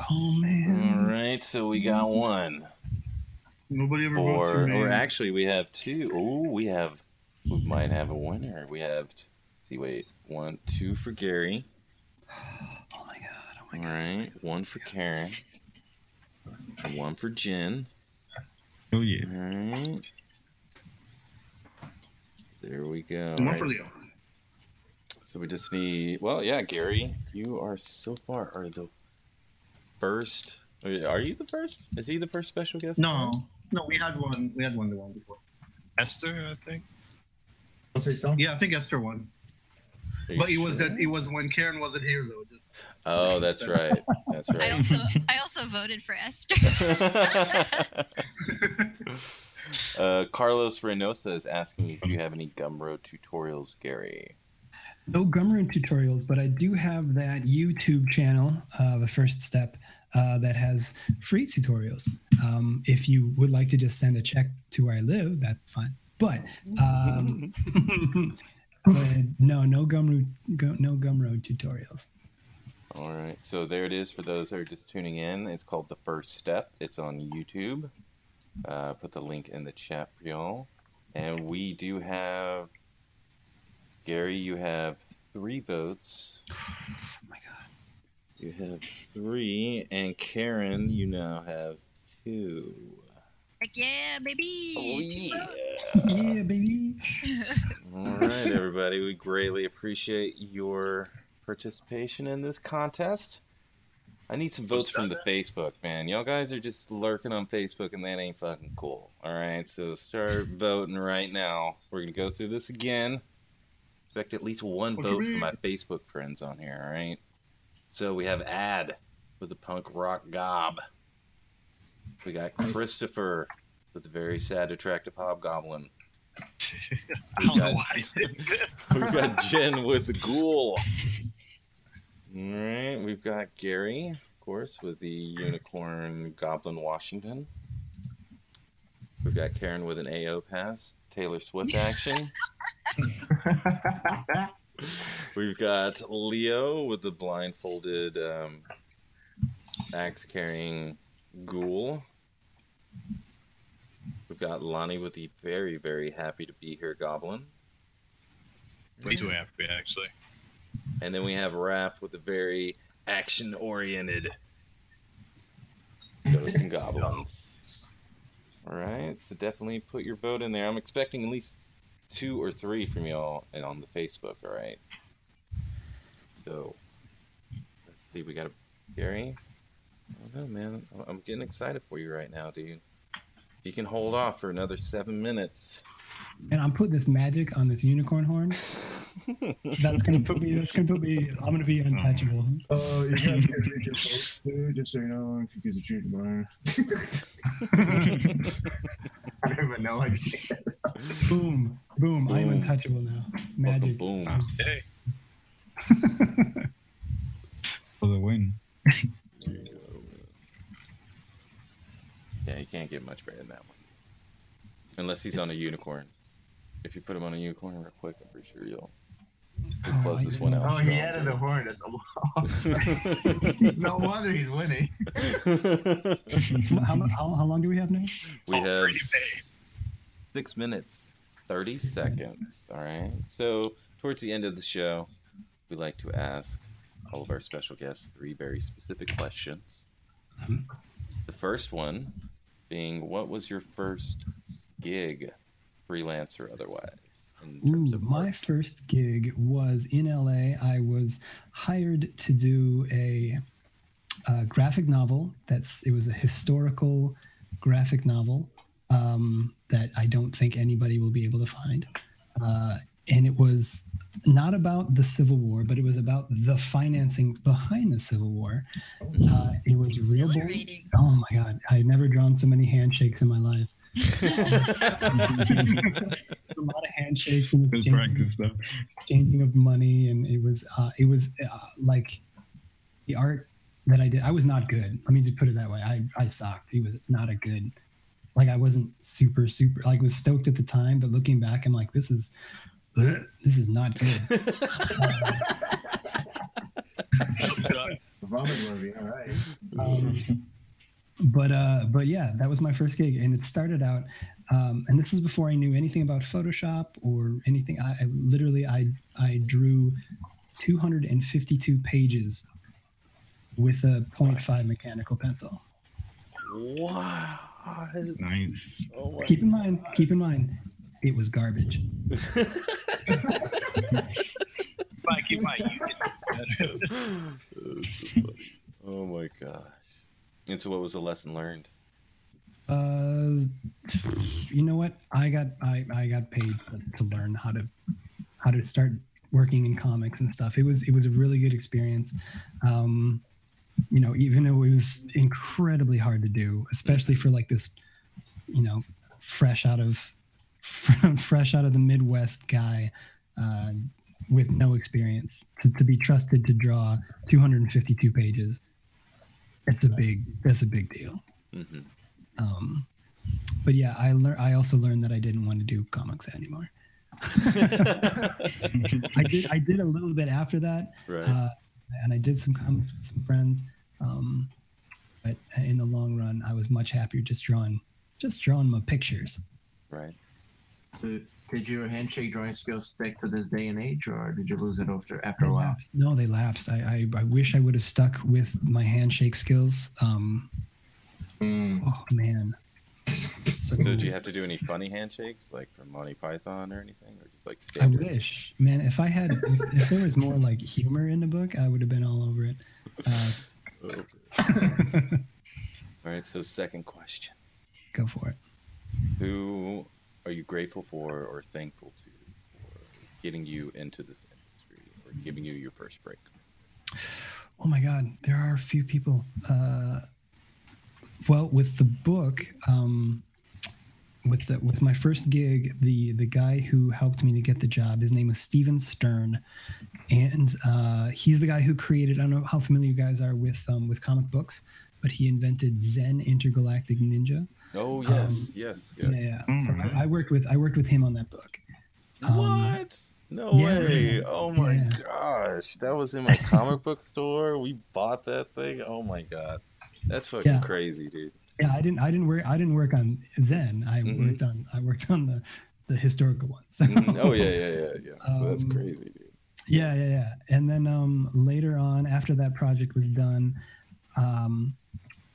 Speaker 4: Oh man.
Speaker 1: All right, so we got one.
Speaker 8: Nobody ever votes for me.
Speaker 1: Or actually, we have two. Oh, we might have a winner. We have, see, wait, 1, 2 for Gary.
Speaker 4: Oh my god. Oh my
Speaker 1: All
Speaker 4: god.
Speaker 1: right, 1 for Karen. And 1 for Jen.
Speaker 6: Oh yeah.
Speaker 1: All right. There we go.
Speaker 8: One
Speaker 1: All
Speaker 8: for
Speaker 1: right.
Speaker 8: Leo.
Speaker 1: So we just need, well, yeah, Gary, you are so far are the first. Are you the first? Is he the first special guest?
Speaker 8: No, we had one. We had one the one before.
Speaker 2: Esther, I think.
Speaker 5: Don't say so.
Speaker 8: Yeah, I think Esther won.
Speaker 1: Are you
Speaker 8: But it was
Speaker 1: sure?
Speaker 8: that it was when Karen wasn't here though. Just
Speaker 1: Oh, that's right. That's
Speaker 3: I
Speaker 1: right.
Speaker 3: also voted for Esther.
Speaker 1: Carlos Reynosa is asking if you have any Gumroad tutorials, Gary.
Speaker 4: No Gumroad tutorials, but I do have that YouTube channel, The First Step, that has free tutorials. If you would like to just send a check to where I live, that's fine. But no Gumroad tutorials.
Speaker 1: All right, so there it is for those who are just tuning in. It's called The First Step. It's on YouTube. Put the link in the chat for y'all. And we do have, Gary, you have 3 votes.
Speaker 4: Oh my god.
Speaker 1: You have 3, and Karen, you now have 2.
Speaker 3: Like, yeah, baby.
Speaker 1: Oh,
Speaker 3: 2
Speaker 1: yeah.
Speaker 3: votes.
Speaker 4: Yeah, baby.
Speaker 1: All right, everybody. We greatly appreciate your participation in this contest. I need some votes from the Facebook, man. Y'all guys are just lurking on Facebook, and that ain't fucking cool. All right, so start voting right now. We're going to go through this again. Expect at least 1 vote from my Facebook friends on here, all right? So we have Ad with the punk rock gob. We got Christopher with the very sad, attractive hobgoblin.
Speaker 2: I don't know why I did this.
Speaker 1: We've got Jen with the ghoul. All right, we've got Gary, of course, with the unicorn goblin Washington. We've got Karen with an AO pass, Taylor Swift action. We've got Leo with the blindfolded axe-carrying ghoul. We've got Lonnie with the very, very happy to be here goblin.
Speaker 2: Way too happy, actually.
Speaker 1: And then we have Raph with the very action-oriented ghosts and goblins. All right, so definitely put your vote in there. I'm expecting at least 2 or 3 from y'all and on the Facebook. All right. So let's see. We got Gary. I don't know, man. I'm getting excited for you right now, dude. You can hold off for another 7 minutes.
Speaker 4: And I'm putting this magic on this unicorn horn. That's gonna put me. I'm gonna be untouchable.
Speaker 5: Oh, you guys can read your books too, just so you know, if you get a treat tomorrow. I don't even know what to say.
Speaker 4: Boom, boom. I'm untouchable now. Magic.
Speaker 1: Boom.
Speaker 2: Hey.
Speaker 6: For the win.
Speaker 1: Yeah, you can't get much better than that one. Unless he's on a unicorn. If you put him on a unicorn real quick, I'm pretty sure you'll close this one out.
Speaker 5: Oh, he added a horn. That's awesome. No wonder he's winning.
Speaker 4: How long do we have now?
Speaker 1: We have 6 minutes, 30 seconds. All right. So towards the end of the show, we like to ask all of our special guests 3 very specific questions. The first one being, what was your first gig, freelance or otherwise?
Speaker 4: My first gig was in LA. I was hired to do a graphic novel. It was a historical graphic novel that I don't think anybody will be able to find. And it was not about the Civil War, but it was about the financing behind the Civil War. It was real bold. Oh my God. I had never drawn so many handshakes in my life. A lot of handshakes and exchanging of money, and it was like the art that I did. I was not good. Let me just put it that way. I sucked. It was not a good. Like I wasn't super like was stoked at the time, but looking back, I'm like, this is not good.
Speaker 5: Vomit movie, all right.
Speaker 4: But yeah, that was my first gig, and it started out, and this is before I knew anything about Photoshop or anything. I literally drew 252 pages with a 0.5 mechanical pencil.
Speaker 1: Wow.
Speaker 6: Nice.
Speaker 1: Oh my
Speaker 4: keep in mind, it was garbage.
Speaker 2: Keep in mind,
Speaker 1: Oh my gosh. And so what was the lesson learned?
Speaker 4: You know what? I got paid to learn how to start working in comics and stuff. It was a really good experience. You know, even though it was incredibly hard to do, especially for like this, you know, fresh out of the Midwest guy with no experience to be trusted to draw 252 pages. That's a big deal.
Speaker 1: Mm-hmm.
Speaker 4: But yeah, I also learned that I didn't want to do comics anymore. I did a little bit after that,
Speaker 1: right.
Speaker 4: And I did some comics with some friends. But in the long run, I was much happier just drawing my pictures.
Speaker 1: Right.
Speaker 5: So did your handshake drawing skills stick to this day and age, or did you lose it after a while?
Speaker 4: No, they lapsed. I wish I would have stuck with my handshake skills. Oh man.
Speaker 1: So did you have to do any funny handshakes, like from Monty Python or anything, or just like standard?
Speaker 4: I wish, man. If there was more like humor in the book, I would have been all over it.
Speaker 1: All right. So second question.
Speaker 4: Go for it.
Speaker 1: Who are you grateful for or thankful to for getting you into this industry or giving you your first break?
Speaker 4: Oh my God, there are a few people. Well, with the book, with my first gig, the guy who helped me to get the job, his name is Steven Stern, and he's the guy who created. I don't know how familiar you guys are with comic books, but he invented Zen Intergalactic Ninja.
Speaker 1: Oh yes.
Speaker 4: Yeah. So I worked with him on that book.
Speaker 1: What? No way. Oh my gosh. That was in my comic book store. We bought that thing. Oh my God. That's fucking crazy, dude.
Speaker 4: Yeah, I didn't work on Zen. I worked on the historical ones.
Speaker 1: Oh yeah. That's crazy, dude.
Speaker 4: Yeah. And then later on, after that project was done,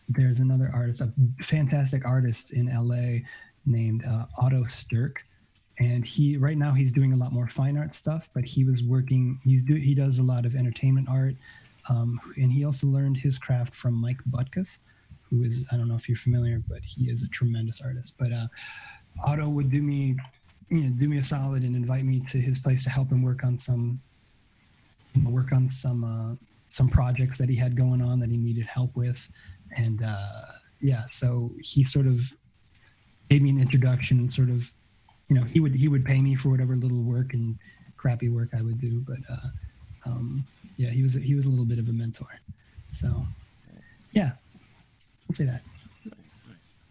Speaker 4: there's another artist, a fantastic artist in LA named Otto Stirk. And right now he's doing a lot more fine art stuff, but he does a lot of entertainment art. And he also learned his craft from Mike Butkus, who is, I don't know if you're familiar, but he is a tremendous artist. But Otto would do me do me a solid and invite me to his place to help him work on some projects that he had going on that he needed help with. And so he sort of gave me an introduction and sort of, he would pay me for whatever little work and crappy work I would do. But he was a little bit of a mentor. So yeah, I'll say that.
Speaker 1: Nice.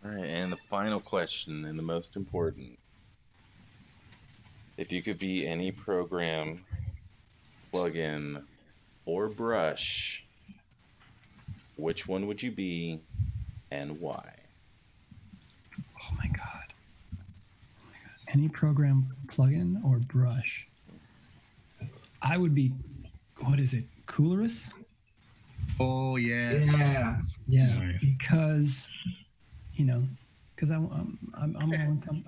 Speaker 1: All right, and the final question, and the most important. If you could be any program, plugin, or brush, which one would you be and why?
Speaker 4: Oh my God. Any program, plugin, or brush? I would be, what is it, Coolorus?
Speaker 8: Oh, yeah.
Speaker 4: Yeah, because, because I'm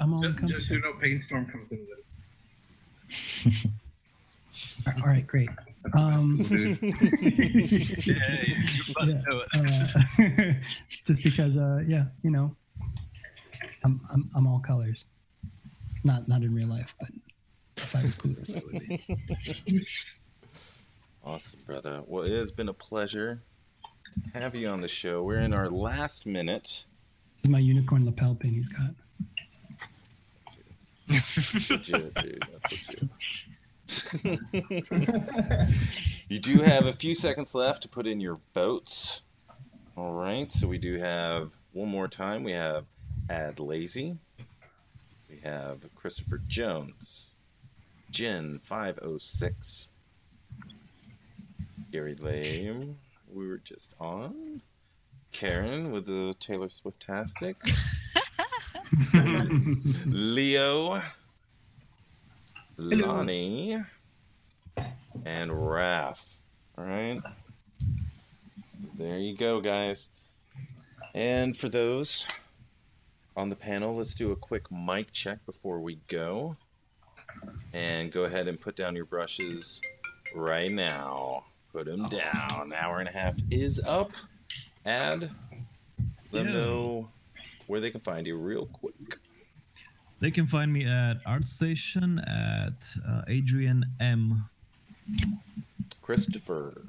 Speaker 4: all
Speaker 8: just so you know, Painstorm comes in with it.
Speaker 4: All right, great. Just because, I'm all colors. Not in real life, but if I was Coolorus, I would be.
Speaker 1: Awesome, brother. Well, it has been a pleasure to have you on the show. We're in our last minute.
Speaker 4: This is my unicorn lapel pin he's got.
Speaker 1: That's legit, dude. That's legit. You do have a few seconds left to put in your votes. All right, so we do have one more time. We have Ad Lazy. We have Christopher Jones. Jen 506. Gary Laib, we were just on. Karen with the Taylor Swift-tastic. Leo. Lonnie. And Raph. All right. There you go, guys. And for those on the panel, let's do a quick mic check before we go. And go ahead and put down your brushes right now. Put them down. Hour and a half is up. Let them know where they can find you real quick.
Speaker 7: They can find me at ArtStation at Adrian M.
Speaker 1: Christopher.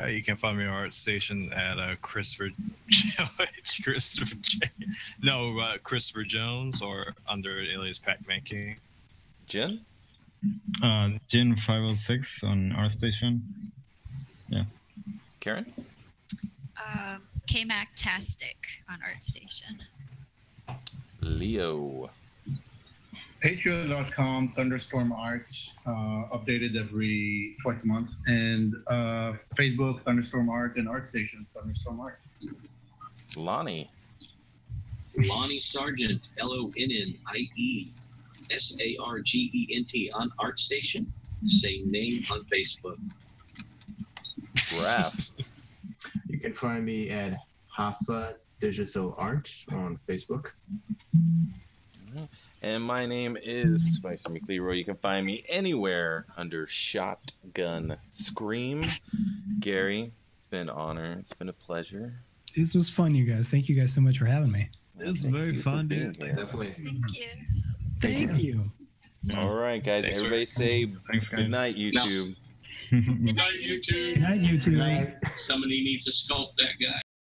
Speaker 2: You can find me at ArtStation at Christopher Christopher Jones, or under alias Pac-Man King.
Speaker 1: Jen?
Speaker 6: Jen 506 on ArtStation. Yeah.
Speaker 1: Karen?
Speaker 3: K-Mac-tastic on ArtStation.
Speaker 1: Leo.
Speaker 8: Patreon.com, Thunderstorm Art, updated every twice a month. And Facebook, Thunderstorm Art, and ArtStation, Thunderstorm Art.
Speaker 1: Lonnie.
Speaker 9: Lonnie Sargent, LONNIE SARGENT on ArtStation. Same name on Facebook.
Speaker 1: Raph.
Speaker 5: You can find me at Hafa Digital Arts on Facebook.
Speaker 1: And my name is Spicy McLeroy. You can find me anywhere under Shotgun Scream. Gary, it's been an honor. It's been a pleasure.
Speaker 4: This was fun, you guys. Thank you guys so much for having me.
Speaker 7: It was very fun, dude.
Speaker 5: Definitely.
Speaker 3: Thank you.
Speaker 4: Thank you.
Speaker 1: All right, guys.
Speaker 2: Thanks,
Speaker 1: Everybody say
Speaker 6: Thanks, guys.
Speaker 1: good night, YouTube.
Speaker 3: Good night, YouTube.
Speaker 4: Good night, YouTube.
Speaker 9: Somebody needs to sculpt that guy.